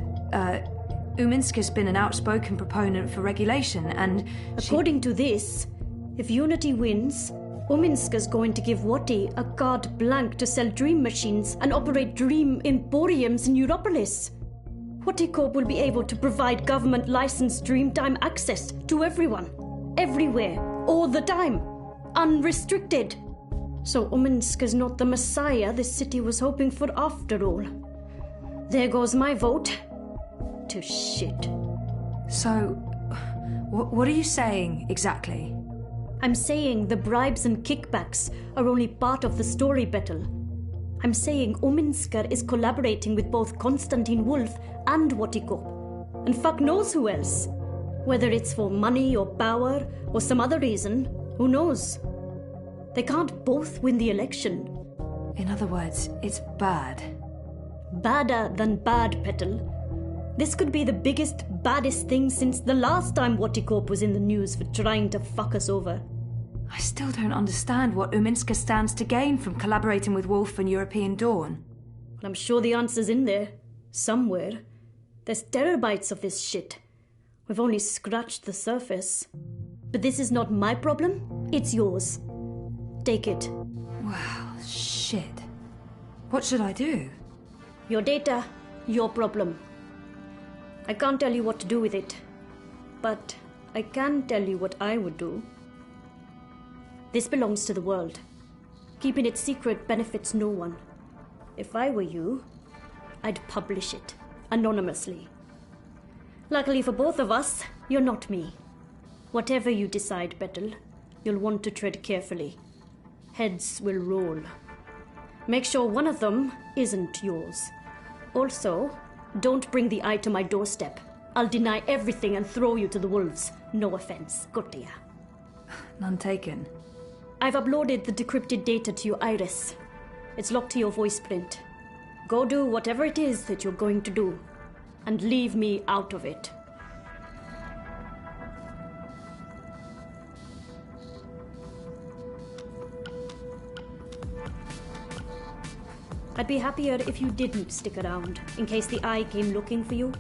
Uminsker's been an outspoken proponent for regulation, and according to this, if Unity wins, Uminsker's going to give Wati a carte blanche to sell dream machines and operate dream emporiums in Europolis. Waticorp will be able to provide government-licensed Dreamtime access to everyone, everywhere, all the time, unrestricted. So Uminsker's not the messiah this city was hoping for after all. There goes my vote. To shit. So, what are you saying exactly? I'm saying the bribes and kickbacks are only part of the story, Petal. I'm saying Ominsker is collaborating with both Konstantin Wolf and Waticorp. And fuck knows who else. Whether it's for money or power or some other reason, who knows? They can't both win the election. In other words, it's bad. Badder than bad, Petal. This could be the biggest, baddest thing since the last time Watticorp was in the news for trying to fuck us over. I still don't understand what Uminska stands to gain from collaborating with Wolf and European Dawn. I'm sure the answer's in there. Somewhere. There's terabytes of this shit. We've only scratched the surface. But this is not my problem, it's yours. Take it. Wow, shit. What should I do? Your data, your problem. I can't tell you what to do with it, but I can tell you what I would do. This belongs to the world. Keeping it secret benefits no one. If I were you, I'd publish it, anonymously. Luckily for both of us, you're not me. Whatever you decide, Petal, you'll want to tread carefully. Heads will roll. Make sure one of them isn't yours. Also, don't bring the eye to my doorstep. I'll deny everything and throw you to the wolves. No offense, Gotia. None taken. I've uploaded the decrypted data to your iris. It's locked to your voice print. Go do whatever it is that you're going to do, and leave me out of it. I'd be happier if you didn't stick around, in case the eye came looking for you.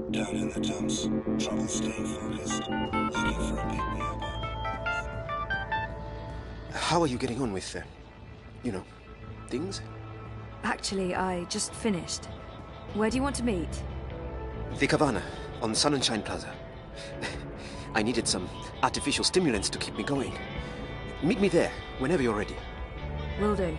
Down in the dumps, trouble staying focused, looking for a pick-me-up. How are you getting on with, things? Actually, I just finished. Where do you want to meet? The Cabana, on Sun and Shine Plaza. I needed some artificial stimulants to keep me going. Meet me there, whenever you're ready. Will do.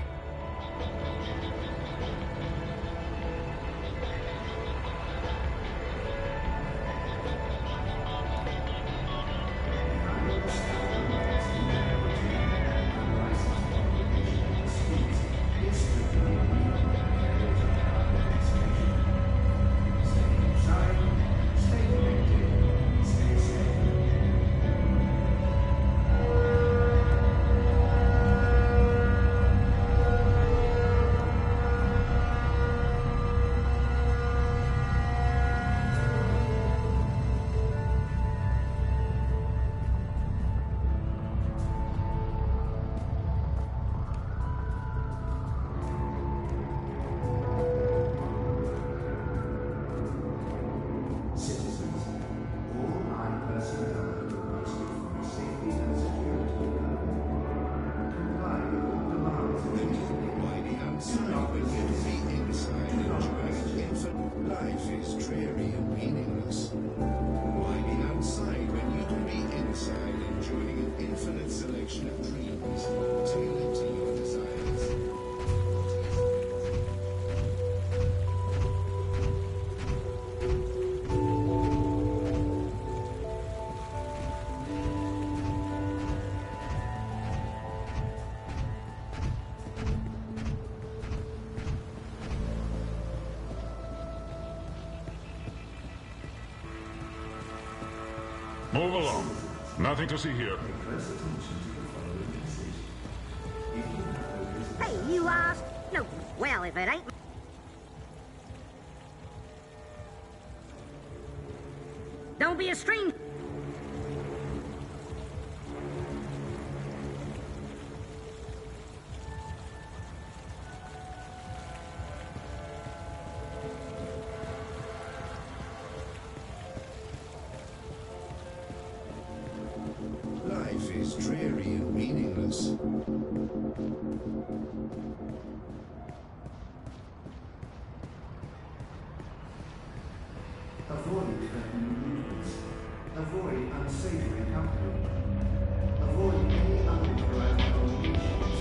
Move along. Nothing to see here. Hey, you asked? No, well, if it ain't... Don't be a string. Life is dreary and meaningless. Avoid threatening movements. Avoid unsavory company. Avoid any unauthorized communications.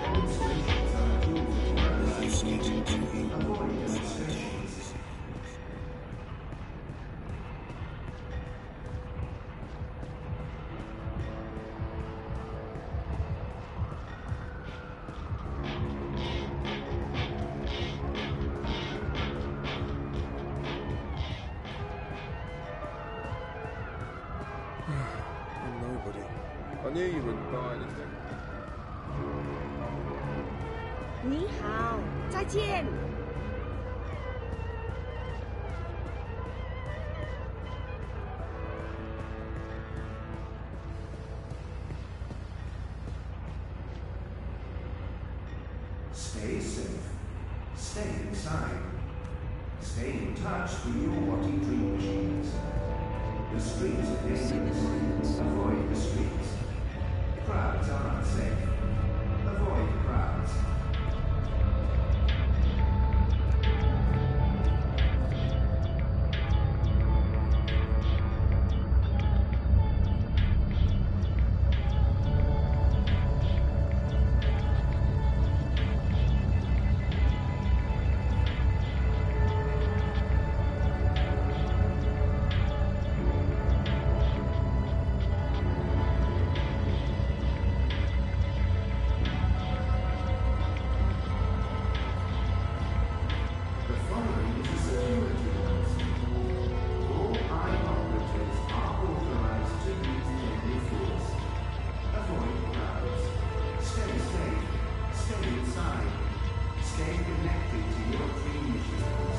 Demonstrations are a tool for terrorists. Avoid demonstrations. I'm nobody. I knew you wouldn't buy anything. 你好，再见。Stay safe. Stay inside. Stay in touch with your Watty dream machines. The streets are dangerous. Avoid the streets. Crowds are unsafe. Avoid crowds. The following is a security announcement. All operators are authorized to use deadly force. Avoid crowds. Stay safe. Stay inside. Stay connected to your dream machines.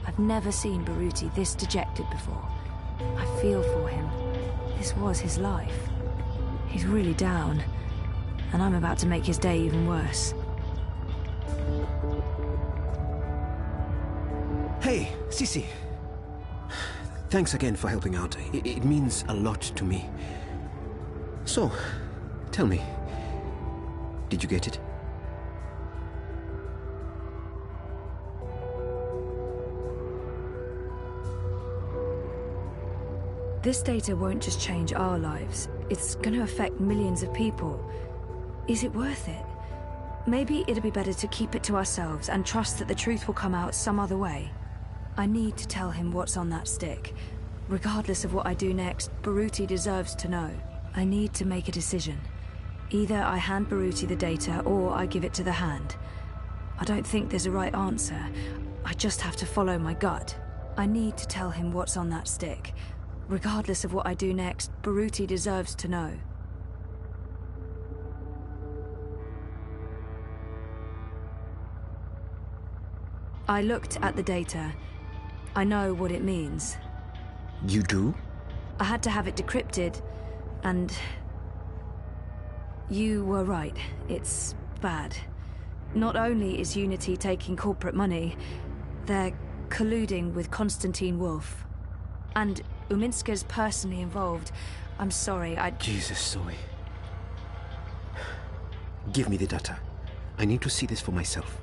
I've never seen Baruti this dejected before. I feel for him. This was his life. He's really down, and I'm about to make his day even worse. Hey, Sisi. Thanks again for helping out. It means a lot to me. So, tell me, did you get it? This data won't just change our lives. It's going to affect millions of people. Is it worth it? Maybe it'd be better to keep it to ourselves and trust that the truth will come out some other way. I need to tell him what's on that stick. Regardless of what I do next, Baruti deserves to know. I need to make a decision. Either I hand Baruti the data or I give it to the Hand. I don't think there's a right answer. I just have to follow my gut. I need to tell him what's on that stick. Regardless of what I do next, Baruti deserves to know. I looked at the data. I know what it means. You do? I had to have it decrypted, and... You were right. It's bad. Not only is Unity taking corporate money, they're colluding with Konstantin Wolf. And Uminska's personally involved. I'm sorry, Jesus, Zoe. Give me the data. I need to see this for myself.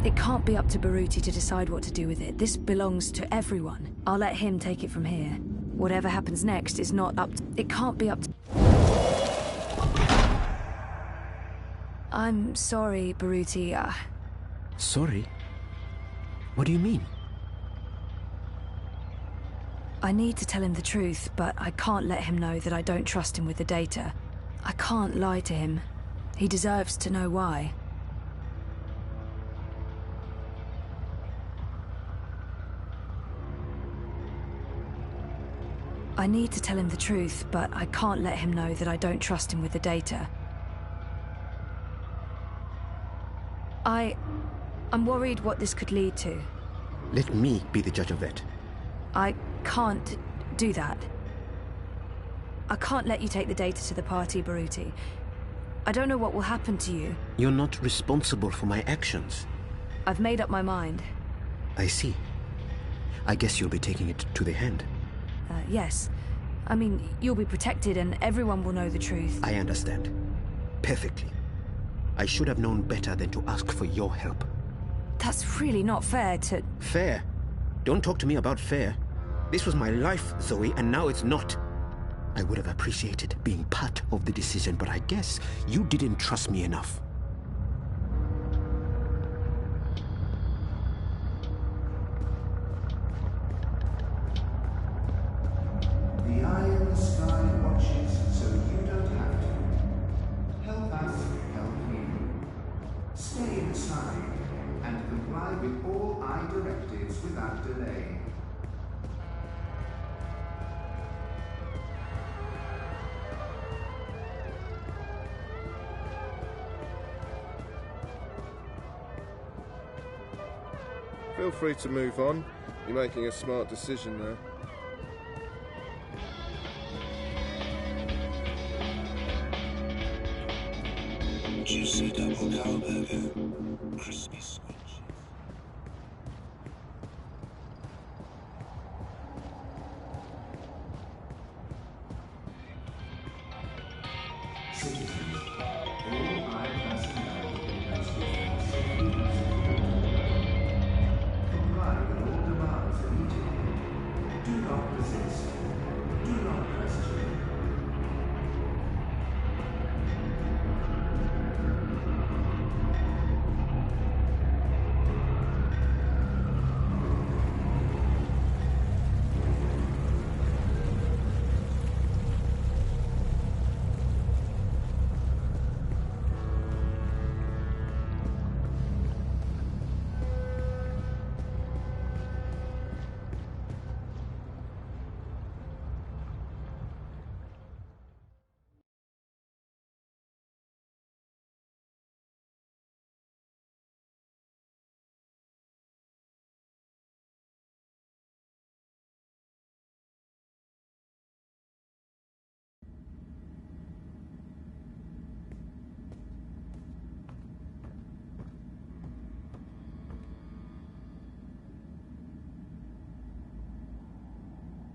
It can't be up to Baruti to decide what to do with it. This belongs to everyone. I'll let him take it from here. Whatever happens next is not up to... It can't be up to... I'm sorry, Baruti. Sorry? What do you mean? I need to tell him the truth, but I can't let him know that I don't trust him with the data. I can't lie to him. He deserves to know why. I need to tell him the truth, but I can't let him know that I don't trust him with the data. I'm worried what this could lead to. Let me be the judge of that. I can't do that. I can't let you take the data to the party, Baruti. I don't know what will happen to you. You're not responsible for my actions. I've made up my mind. I see. I guess you'll be taking it to the hand. Yes. I mean, you'll be protected and everyone will know the truth. I understand. Perfectly. I should have known better than to ask for your help. That's really not fair to... Fair? Don't talk to me about fair. This was my life, Zoe, and now it's not. I would have appreciated being part of the decision, but I guess you didn't trust me enough. The eye in the sky watches, so you don't have to. Help us help you. Stay inside and comply with all eye directives without delay. Feel free to move on. You're making a smart decision there. Juicy double cow burger, crispy squishy. Citizens, all eye personnel must perform safety and security. Comply with all demands immediately. Do not resist. Do not question.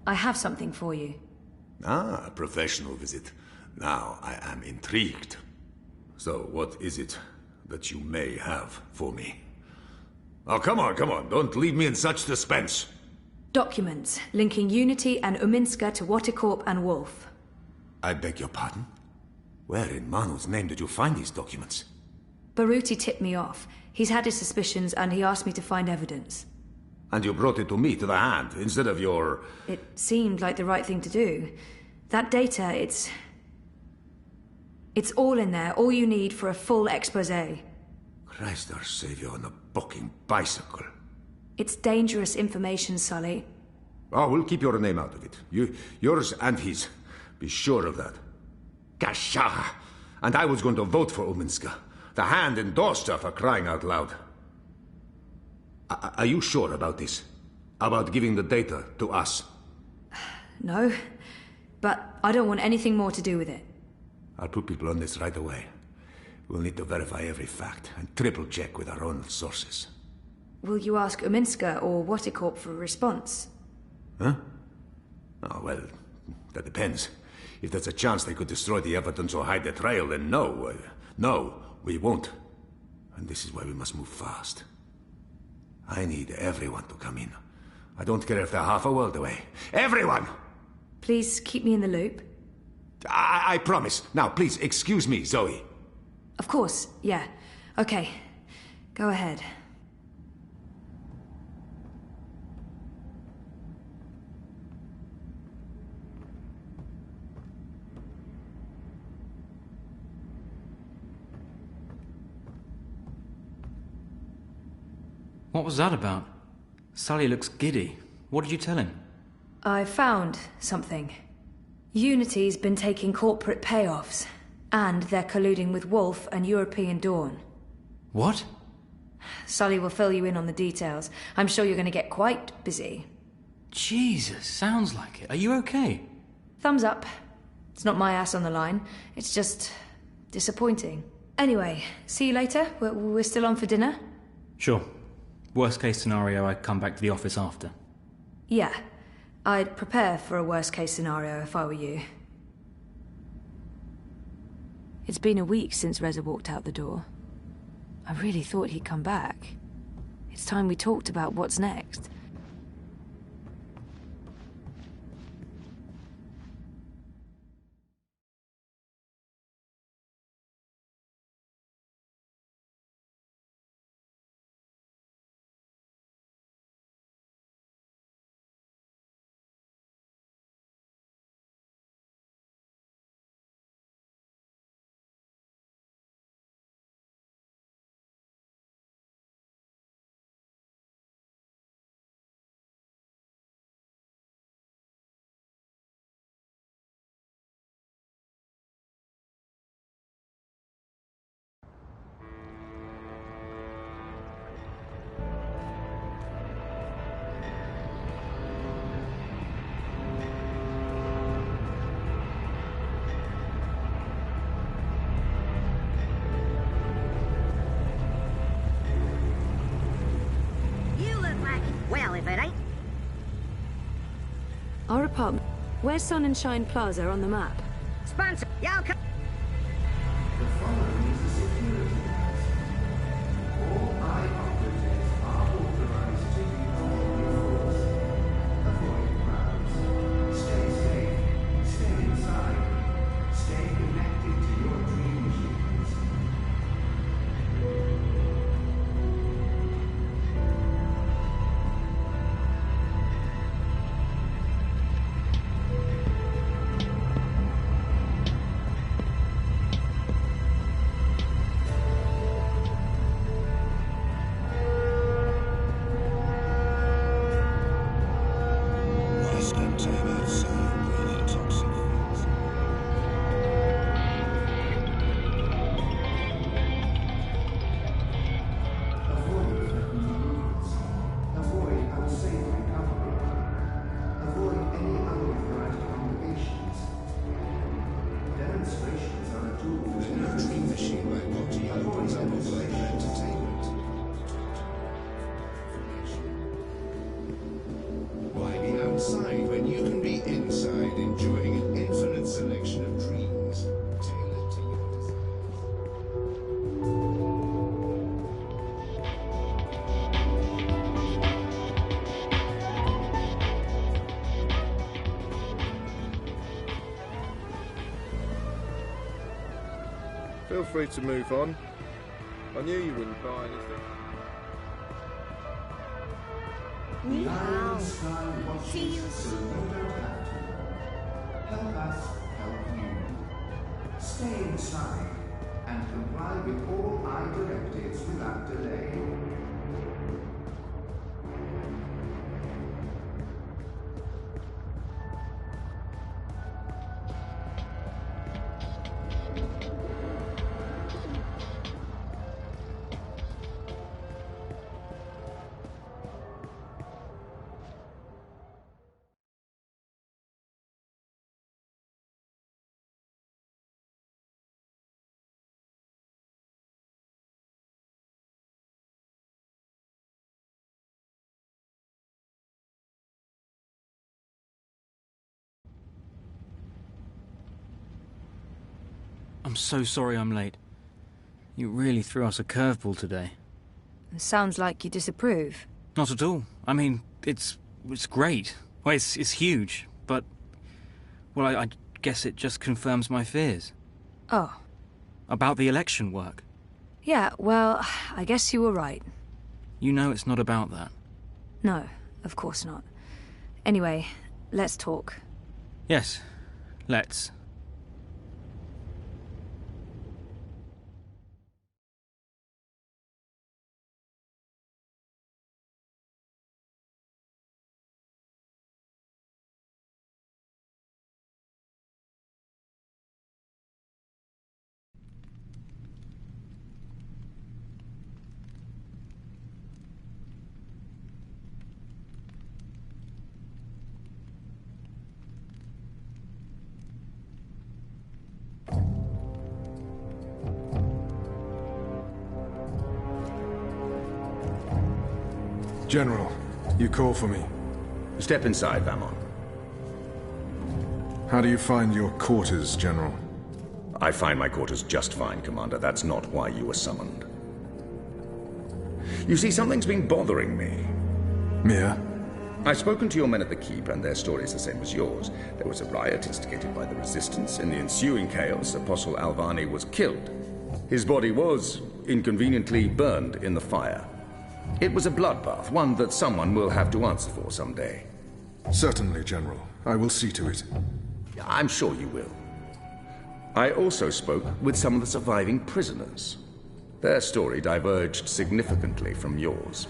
I have something for you. Ah, a professional visit. Now I am intrigued. So, what is it that you may have for me? Oh, come on, don't leave me in such suspense. Documents linking Unity and Uminska to Watercorp and Wolf. I beg your pardon? Where in Manu's name did you find these documents? Baruti tipped me off. He's had his suspicions and he asked me to find evidence. And you brought it to me, to the hand, instead of your... It seemed like the right thing to do. That data, it's all in there, all you need for a full exposé. Christ our Savior on a bucking bicycle. It's dangerous information, Sully. Oh, we'll keep your name out of it. Yours and his. Be sure of that. Gasha! And I was going to vote for Uminska. The hand endorsed her, for crying out loud. Are you sure about this? About giving the data to us? No, but I don't want anything more to do with it. I'll put people on this right away. We'll need to verify every fact and triple-check with our own sources. Will you ask Uminska or Watercorp for a response? Huh? Oh, well, that depends. If there's a chance they could destroy the evidence or hide the trail, then no. No, we won't. And this is why we must move fast. I need everyone to come in. I don't care if they're half a world away. Everyone! Please keep me in the loop. I promise. Now, please, excuse me, Zoe. Of course, yeah. Okay. Go ahead. What was that about? Sully looks giddy. What did you tell him? I found something. Unity's been taking corporate payoffs, and they're colluding with Wolf and European Dawn. What? Sully will fill you in on the details. I'm sure you're going to get quite busy. Jesus, sounds like it. Are you okay? Thumbs up. It's not my ass on the line. It's just disappointing. Anyway, see you later. We're still on for dinner? Sure. Worst case scenario, I come back to the office after. Yeah. I'd prepare for a worst case scenario if I were you. It's been a week since Reza walked out the door. I really thought he'd come back. It's time we talked about what's next. Well, if it ain't... Our apartment. Where's Sun and Shine Plaza on the map? Sponsor, y'all come... The following is a security announcement. All eye-operators are authorized to use deadly force. Avoid crowds. Stay safe. Stay inside. Stay connected to your dream machines. I spent time outside breathing toxic fumes. Avoid threatening movements. Avoid unsavory company. Avoid any unauthorized congregations. Demonstrations are a tool for When your dream machine by body opens up a world of entertainment. Why be outside when you can be inside enjoying an infinite selection of dreams tailored to your desires? Feel free to move on. I knew you wouldn't buy anything. The Iron Sky watches, so you don't have to. Help us help you. Stay inside and comply with all I directives without delay. I'm so sorry I'm late. You really threw us a curveball today. It sounds like you disapprove. Not at all. I mean, it's great. Well, it's huge, but... Well, I guess it just confirms my fears. Oh. About the election work. Yeah, well, I guess you were right. You know it's not about that. No, of course not. Anyway, let's talk. Yes, let's. General, you call for me. Step inside, Vamon. How do you find your quarters, General? I find my quarters just fine, Commander. That's not why you were summoned. You see, something's been bothering me. Mia? I've spoken to your men at the Keep, and their story's the same as yours. There was a riot instigated by the Resistance. In the ensuing chaos, Apostle Alvani was killed. His body was, inconveniently, burned in the fire. It was a bloodbath, one that someone will have to answer for someday. Certainly, General. I will see to it. I'm sure you will. I also spoke with some of the surviving prisoners. Their story diverged significantly from yours.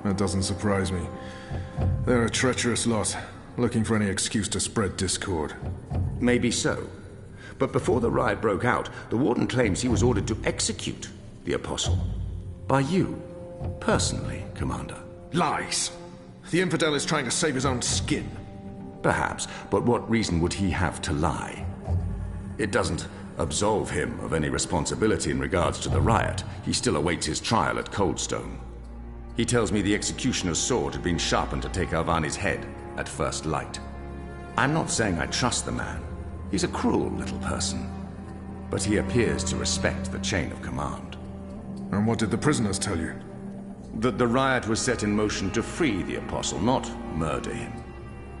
That doesn't surprise me. They're a treacherous lot, looking for any excuse to spread discord. Maybe so. But before the riot broke out, the Warden claims he was ordered to execute the Apostle. By you, personally, Commander. Lies! The infidel is trying to save his own skin. Perhaps, but what reason would he have to lie? It doesn't absolve him of any responsibility in regards to the riot. He still awaits his trial at Coldstone. He tells me the executioner's sword had been sharpened to take Alvani's head at first light. I'm not saying I trust the man. He's a cruel little person. But he appears to respect the chain of command. And what did the prisoners tell you? That the riot was set in motion to free the Apostle, not murder him.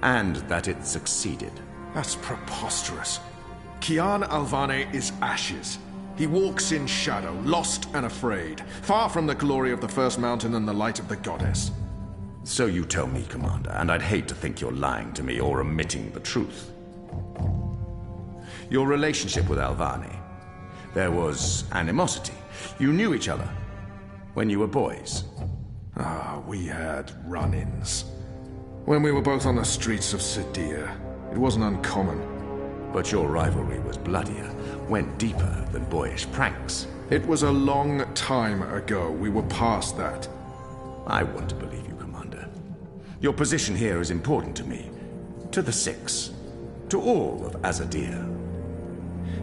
And that it succeeded. That's preposterous. Kian Alvane is ashes. He walks in shadow, lost and afraid, far from the glory of the First Mountain and the light of the Goddess. So you tell me, Commander, and I'd hate to think you're lying to me or omitting the truth. Your relationship with Alvani. There was animosity. You knew each other when you were boys. We had run-ins. When we were both on the streets of Sidia, it wasn't uncommon. But your rivalry was bloodier, went deeper than boyish pranks. It was a long time ago. We were past that. I want to believe you, Commander. Your position here is important to me, to the Six, to all of Azadir.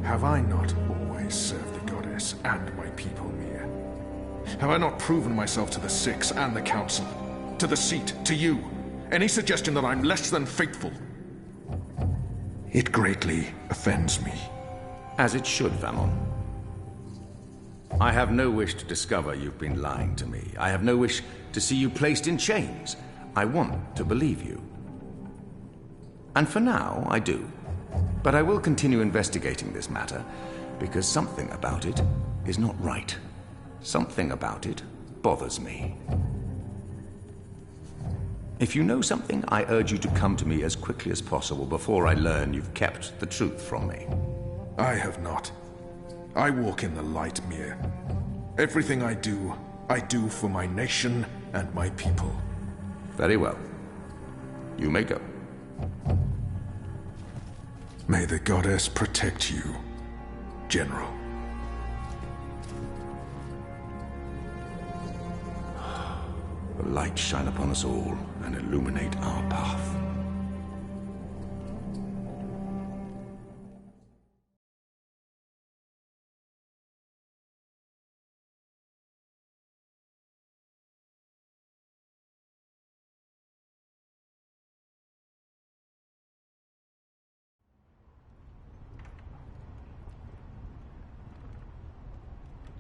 Have I not always served the Goddess and my people, Mia? Have I not proven myself to the Six and the Council? To the Seat, to you? Any suggestion that I'm less than faithful? It greatly offends me. As it should, Vamon. I have no wish to discover you've been lying to me. I have no wish to see you placed in chains. I want to believe you. And for now, I do. But I will continue investigating this matter, because something about it is not right. Something about it bothers me. If you know something, I urge you to come to me as quickly as possible before I learn you've kept the truth from me. I have not. I walk in the light, Mia. Everything I do for my nation and my people. Very well. You may go. May the Goddess protect you, General. The light shine upon us all and illuminate our path.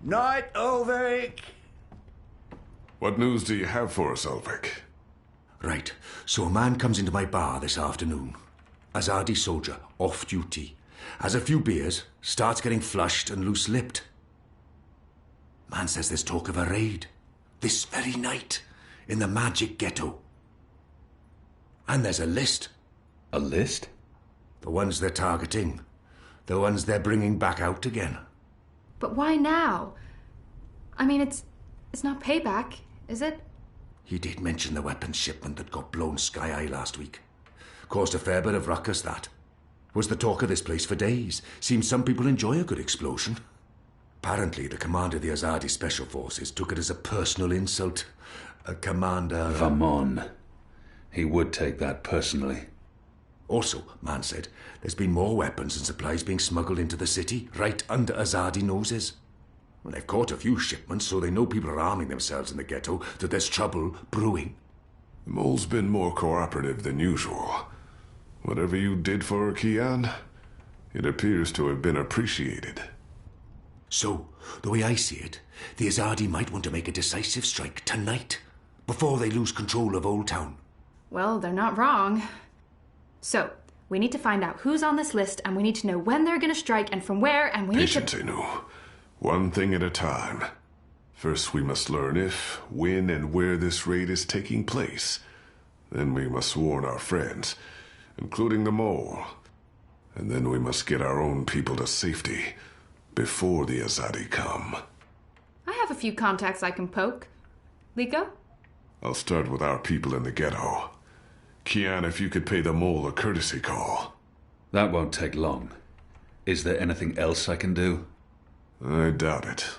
Night, Ulrich! What news do you have for us, Ulrich? Right. So a man comes into my bar this afternoon. Azadi soldier, off duty. Has a few beers, starts getting flushed and loose-lipped. Man says there's talk of a raid. This very night. In the magic ghetto. And there's a list. A list? The ones they're targeting. The ones they're bringing back out again. But why now? I mean, it's not payback, is it? He did mention the weapons shipment that got blown sky-high last week. Caused a fair bit of ruckus, that. Was the talk of this place for days. Seems some people enjoy a good explosion. Apparently, the commander of the Azadi Special Forces took it as a personal insult. Commander... Vamon. He would take that personally. Also, man said, there's been more weapons and supplies being smuggled into the city, right under Azadi noses. Well, they've caught a few shipments, so they know people are arming themselves in the ghetto, that there's trouble brewing. The mole's been more cooperative than usual. Whatever you did for her, Kian, it appears to have been appreciated. So, the way I see it, the Azadi might want to make a decisive strike tonight, before they lose control of Old Town. Well, they're not wrong. So, we need to find out who's on this list, and we need to know when they're going to strike and from where, and we need to... Patience, Inu. One thing at a time. First, we must learn if, when, and where this raid is taking place. Then we must warn our friends, including the mole. And then we must get our own people to safety before the Azadi come. I have a few contacts I can poke. Liko? I'll start with our people in the ghetto. Kian, if you could pay the mole a courtesy call. That won't take long. Is there anything else I can do? I doubt it.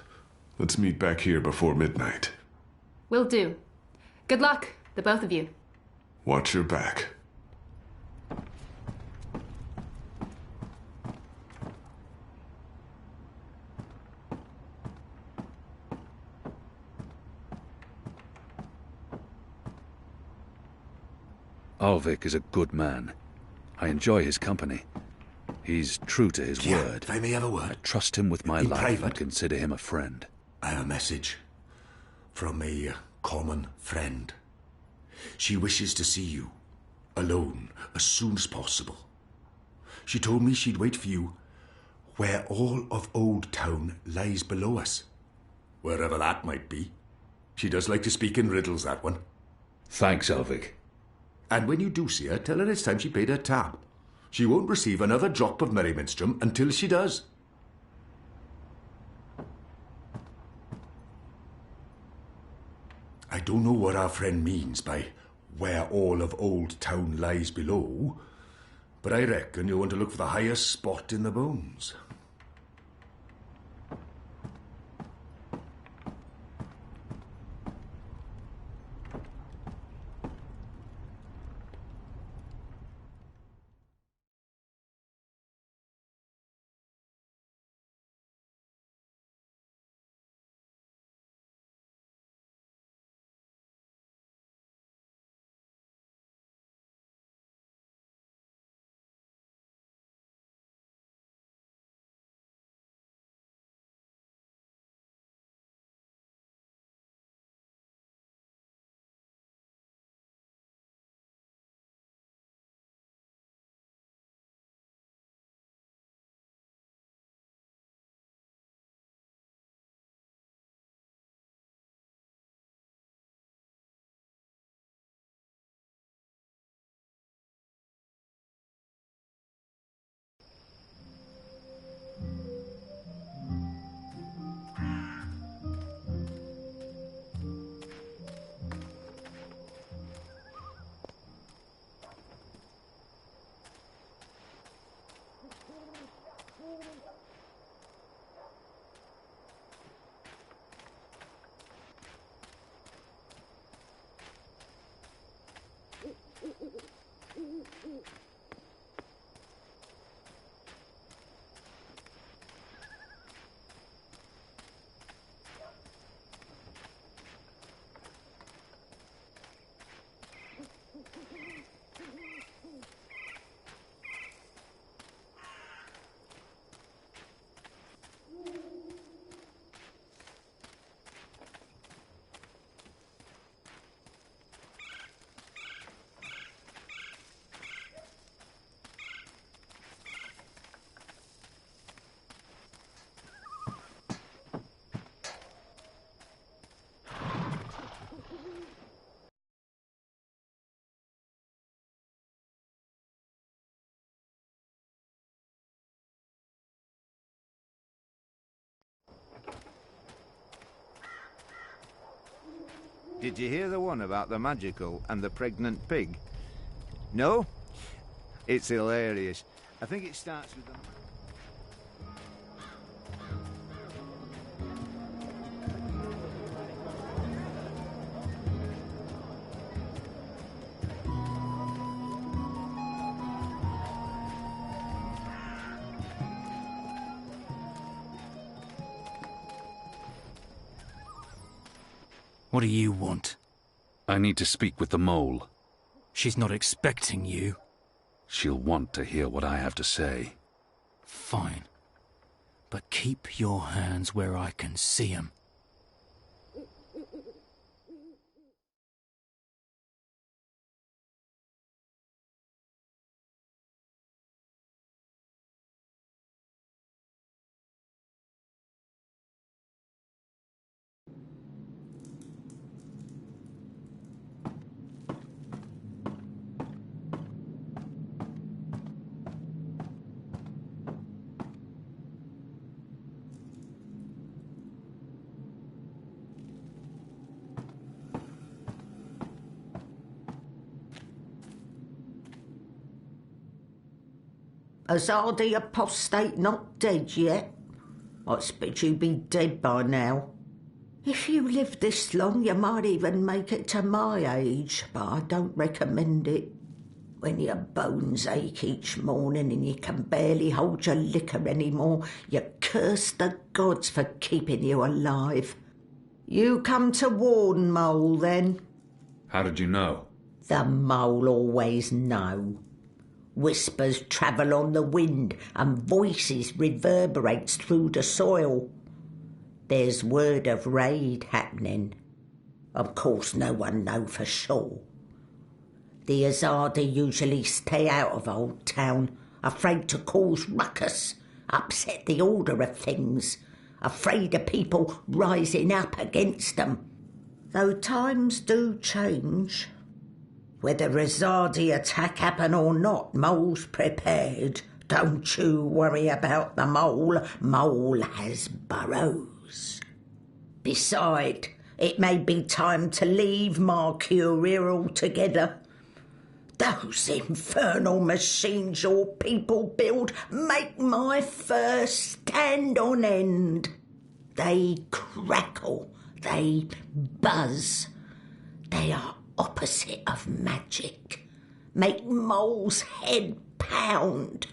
Let's meet back here before midnight. Will do. Good luck, the both of you. Watch your back. Alvik is a good man. I enjoy his company. He's true to his word. If I may have a word? I trust him with my In life private? and consider him a friend. I have a message from a common friend. She wishes to see you, alone, as soon as possible. She told me she'd wait for you where all of Old Town lies below us. Wherever that might be. She does like to speak in riddles, that one. Thanks, Alvik. And when you do see her, tell her it's time she paid her tab. She won't receive another drop of Merriminstrom until she does. I don't know what our friend means by where all of Old Town lies below, but I reckon you'll want to look for the highest spot in the bones. Did you hear the one about the magical and the pregnant pig? No? It's hilarious. I think it starts with the... What do you want? I need to speak with the mole. She's not expecting you. She'll want to hear what I have to say. Fine. But keep your hands where I can see 'em. Azadi apostate not dead yet? I expect you'd be dead by now. If you live this long, you might even make it to my age, but I don't recommend it. When your bones ache each morning and you can barely hold your liquor anymore, you curse the gods for keeping you alive. You come to warn, Mole, then? How did you know? The Mole always know. Whispers travel on the wind and voices reverberates through the soil. There's word of raid happening. Of course no one know for sure. The Azadi usually stay out of Old Town, afraid to cause ruckus, upset the order of things, afraid of people rising up against them. Though times do change. Whether Azadi attack happen or not, Mole's prepared. Don't you worry about the Mole. Mole has burrows. Beside, it may be time to leave Mercuria altogether. Those infernal machines your people build make my fur stand on end. They crackle, they buzz. They are opposite of magic. Make Mole's head pound.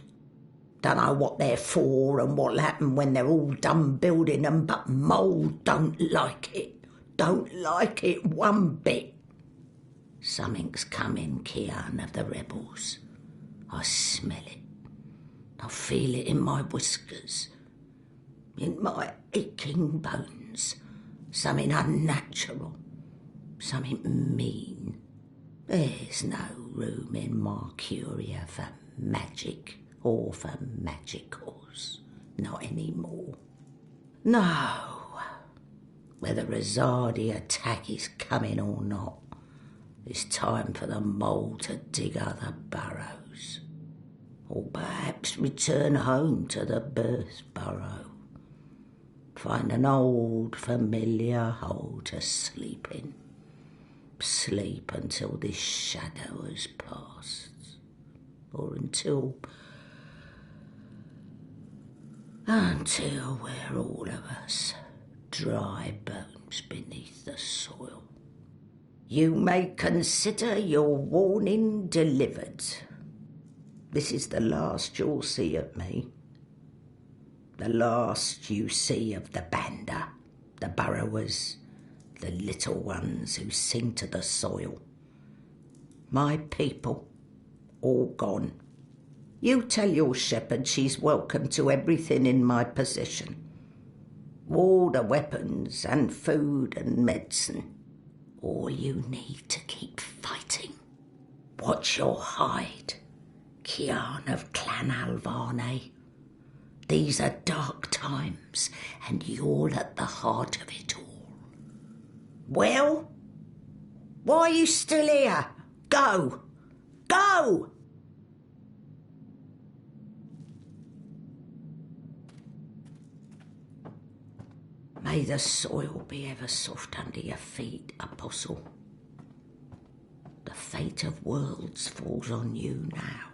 Dunno what they're for and what'll happen when they're all done building them, but Mole don't like it. Don't like it one bit. Something's coming, Kian of the rebels. I smell it. I feel it in my whiskers, in my aching bones. Something unnatural, something mean. There's no room in Mercuria for magic or for magicals. Not anymore. No. Whether Azadi attack is coming or not, it's time for the Mole to dig other burrows. Or perhaps return home to the birth burrow. Find an old familiar hole to sleep in. Sleep until this shadow has passed. Or until we're all of us dry bones beneath the soil. You may consider your warning delivered. This is the last you'll see of me. The last you see of the Banda, the burrowers, the little ones who sing to the soil. My people, all gone. You tell your shepherd she's welcome to everything in my possession. All the weapons and food and medicine. All you need to keep fighting. Watch your hide, Kian of Clan Alvarne. These are dark times, and you're at the heart of it all. Well, why are you still here? Go! Go! May the soil be ever soft under your feet, Apostle. The fate of worlds falls on you now.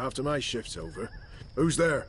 after my shift's over. Who's there?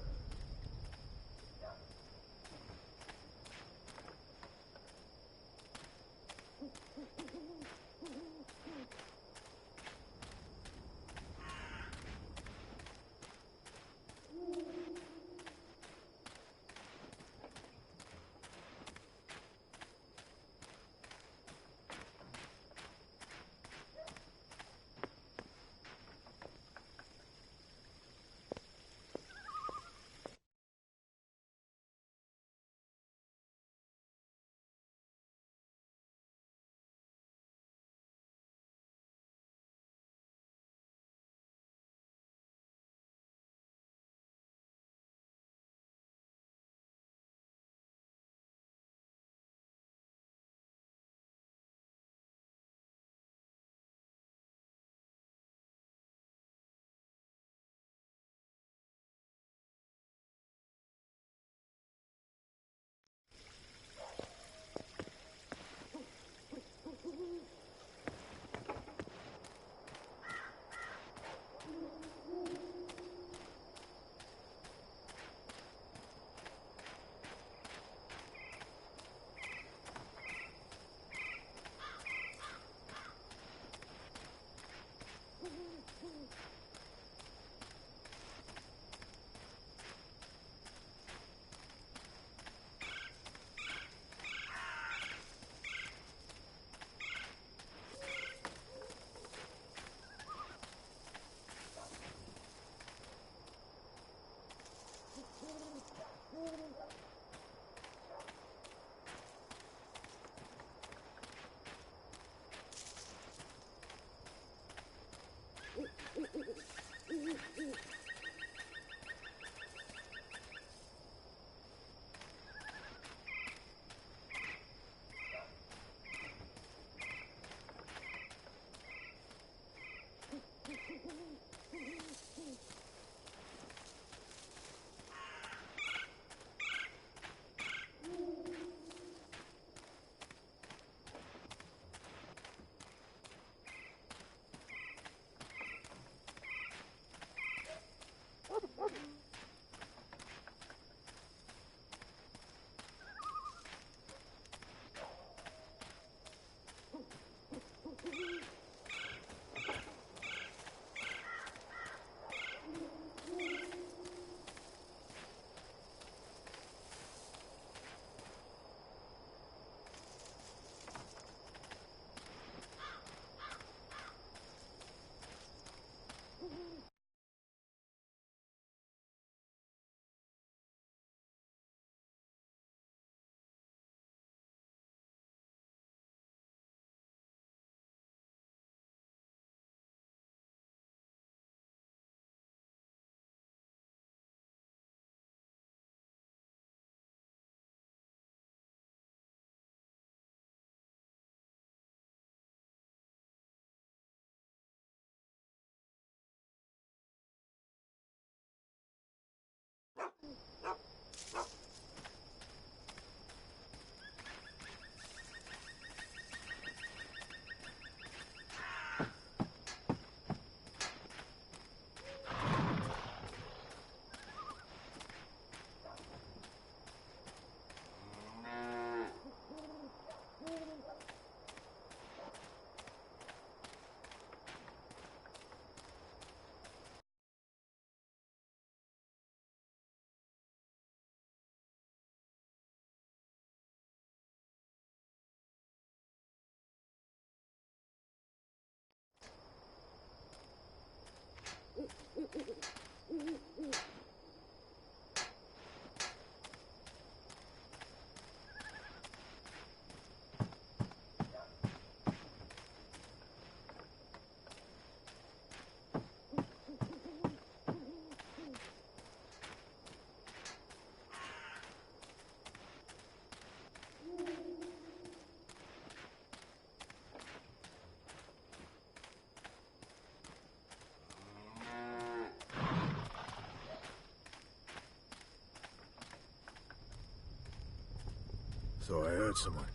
So I heard someone.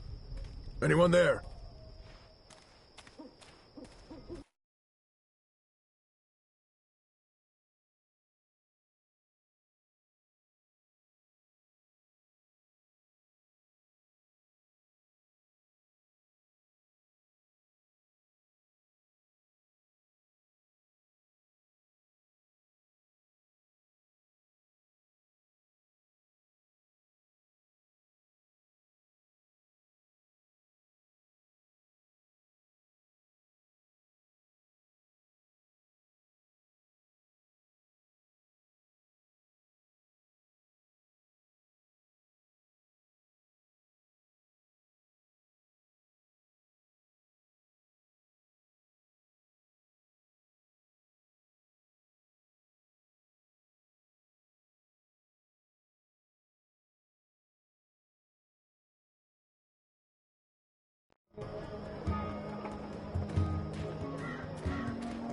Anyone there?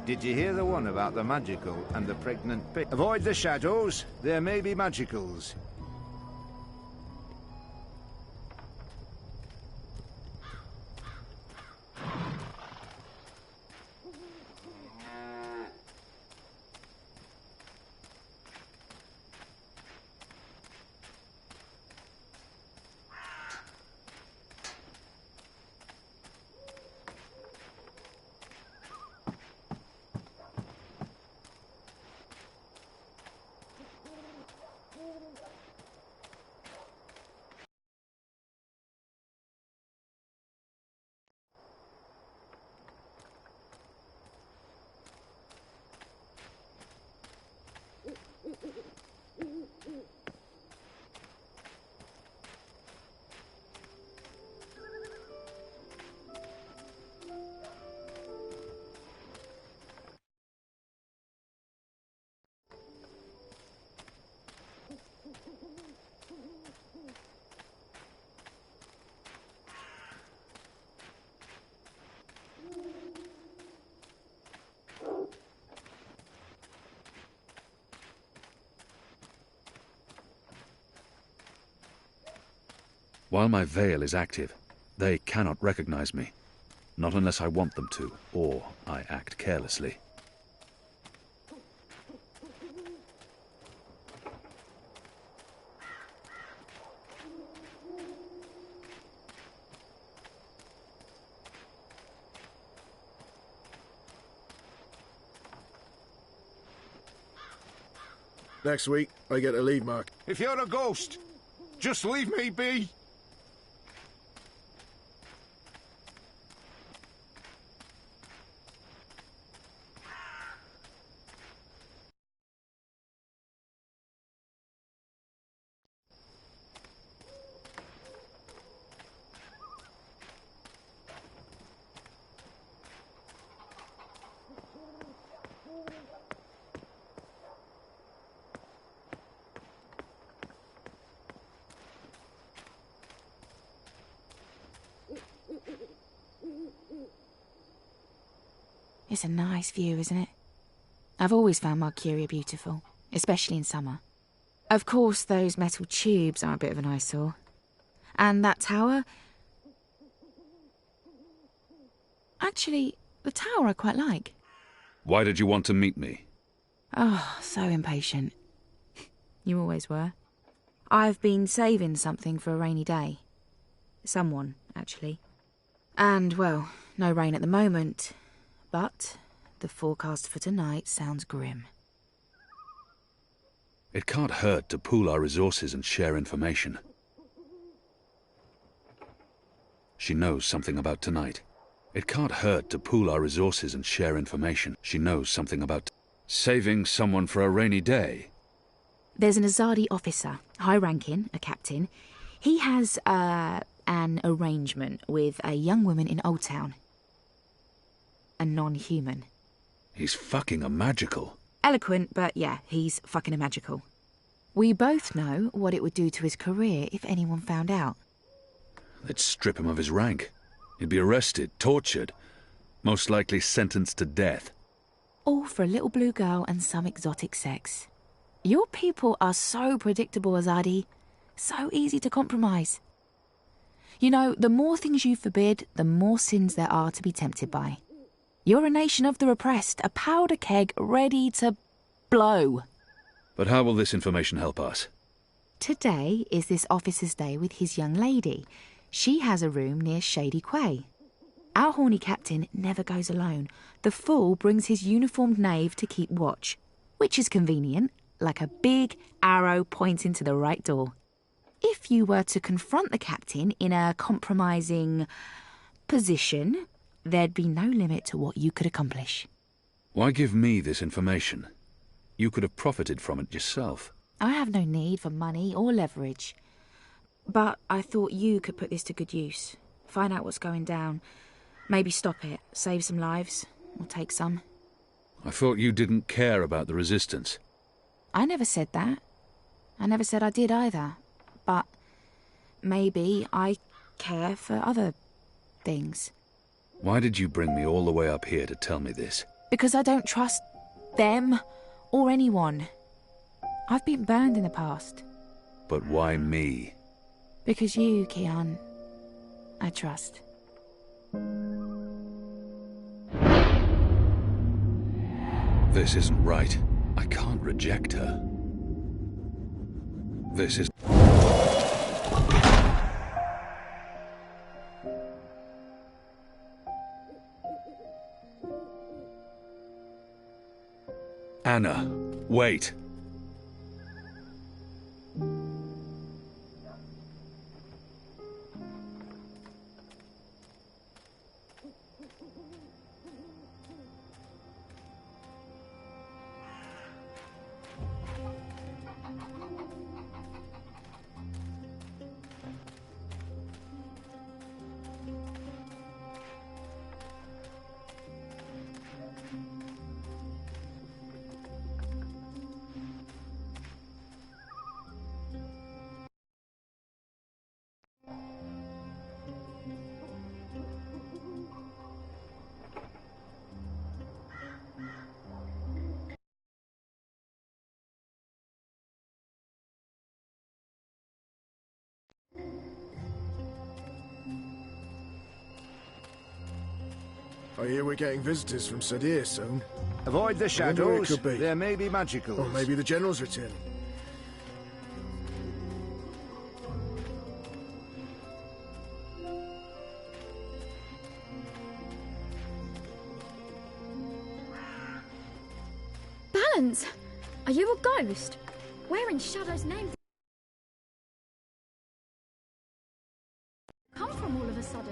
Did you hear the one about the magical and the pregnant pig? Avoid the shadows. There may be magicals. While my veil is active, they cannot recognize me. Not unless I want them to, or I act carelessly. Next week, I get a leave, Mark. If you're a ghost, just leave me be. It's a nice view, isn't it? I've always found Marcuria beautiful, especially in summer. Of course, those metal tubes are a bit of an eyesore. And that tower... Actually, the tower I quite like. Why did you want to meet me? Oh, so impatient. You always were. I've been saving something for a rainy day. Someone, actually. And, well, no rain at the moment. But the forecast for tonight sounds grim. It can't hurt to pool our resources and share information. She knows something about tonight. It can't hurt to pool our resources and share information. She knows something about saving someone for a rainy day. There's an Azadi officer, high-ranking, a captain. He has, an arrangement with a young woman in Old Town. A non-human. He's fucking a magical. Eloquent, but yeah, he's fucking a magical. We both know what it would do to his career if anyone found out. They'd strip him of his rank. He'd be arrested, tortured, most likely sentenced to death. All for a little blue girl and some exotic sex. Your people are so predictable, Azadi. So easy to compromise. You know, the more things you forbid, the more sins there are to be tempted by. You're a nation of the repressed, a powder keg ready to blow. But how will this information help us? Today is this officer's day with his young lady. She has a room near Shady Quay. Our horny captain never goes alone. The fool brings his uniformed knave to keep watch, which is convenient, like a big arrow pointing to the right door. If you were to confront the captain in a compromising position, there'd be no limit to what you could accomplish. Why give me this information? You could have profited from it yourself. I have no need for money or leverage. But I thought you could put this to good use. Find out what's going down. Maybe stop it, save some lives, or take some. I thought you didn't care about the resistance. I never said that. I never said I did either. But maybe I care for other things. Why did you bring me all the way up here to tell me this? Because I don't trust them or anyone. I've been burned in the past. But why me? Because you, Kian, I trust. This isn't right. I can't reject her. This is... Anna, wait. I hear we're getting visitors from Sadir soon. Avoid the I wonder where it shadows. could be. There may be magicals. Or maybe the General's returning. Balance! Are you a ghost? Where in Shadow's name come from all of a sudden?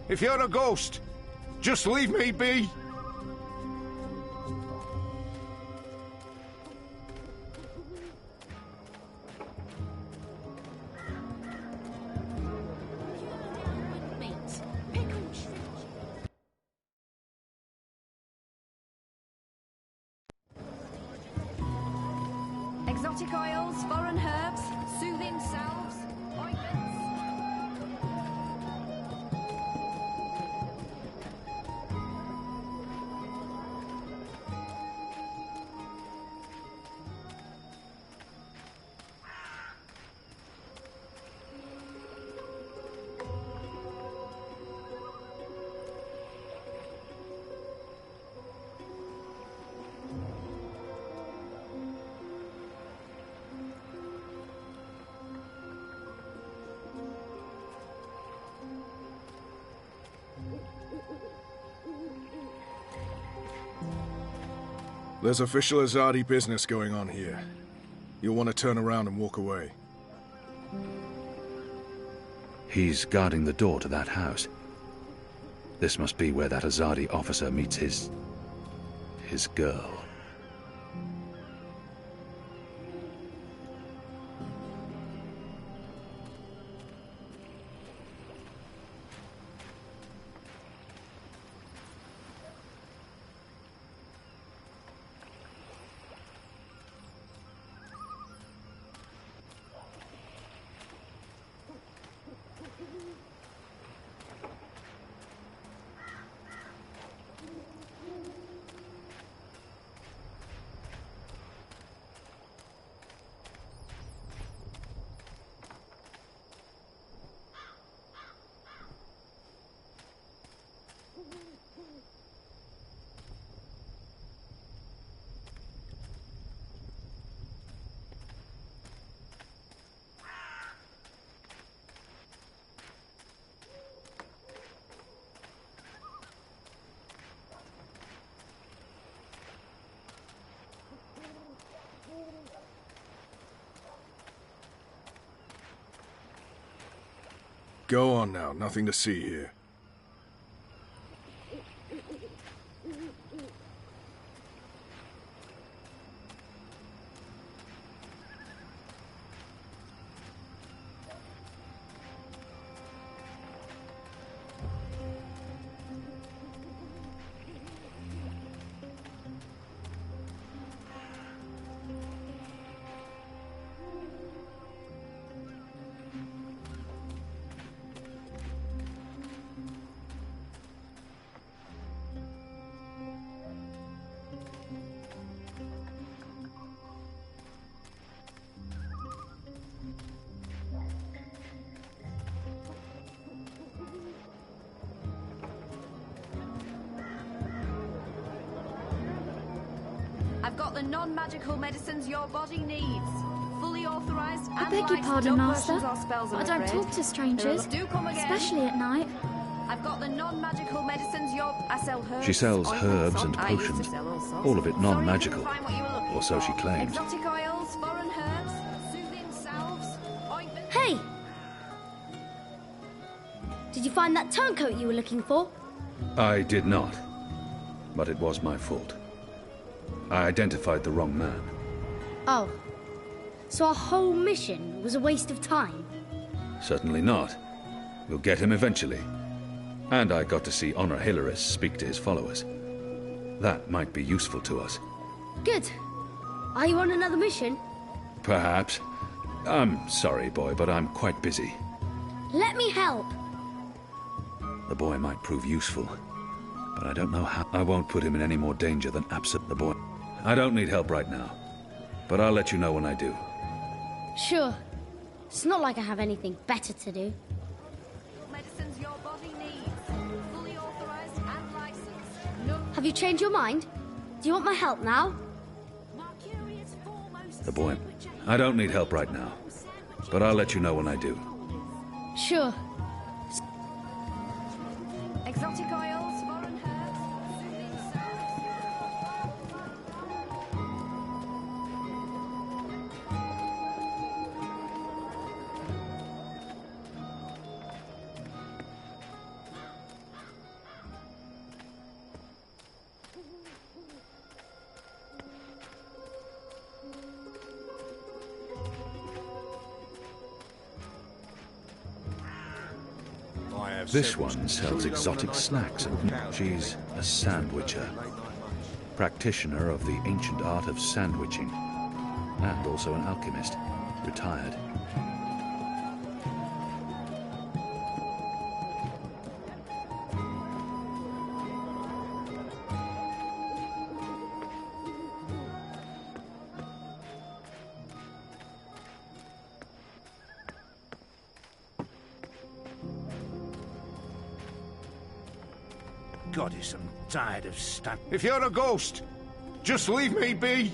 If you're a ghost, just leave me be. Exotic oils, foreign herbs, soothing salves, ointments. There's official Azadi business going on here. You'll want to turn around and walk away. He's guarding the door to that house. This must be where that Azadi officer meets his girl. Go on now, nothing to see here. I've got the non-magical medicines your body needs. Fully authorized and I beg your licensed. pardon, No Master, questions or spells, but I'm I don't afraid. talk to strangers, Do come again. especially at night. I've got the non-magical medicines your... I sell herbs. She sells ointments, herbs and I used to potions, sell all sorts. all of it non-magical, Sorry, you couldn't find what you were looking or so for. she claims. Exotic oils, foreign herbs, soothing salves, ointments... Hey! Did you find that turncoat you were looking for? I did not, but it was my fault. I identified the wrong man. Oh. So our whole mission was a waste of time? Certainly not. We'll get him eventually. And I got to see Honor Hilaris speak to his followers. That might be useful to us. Good. Are you on another mission? Perhaps. I'm sorry, boy, but I'm quite busy. Let me help. The boy might prove useful, but I don't know how. I won't put him in any more danger than absent the boy. I don't need help right now, but I'll let you know when I do. Sure. It's not like I have anything better to do. Medicines your body needs. Fully authorized and licensed. No... Have you changed your mind? Do you want my help now? The boy. I don't need help right now, but I'll let you know when I do. Sure. Exotic oils, foreign herbs, soothing salves... This one sells exotic snacks and she's a sandwicher. Practitioner of the ancient art of sandwiching. And also an alchemist. Retired. Goddess, I'm tired of If you're a ghost, just leave me be.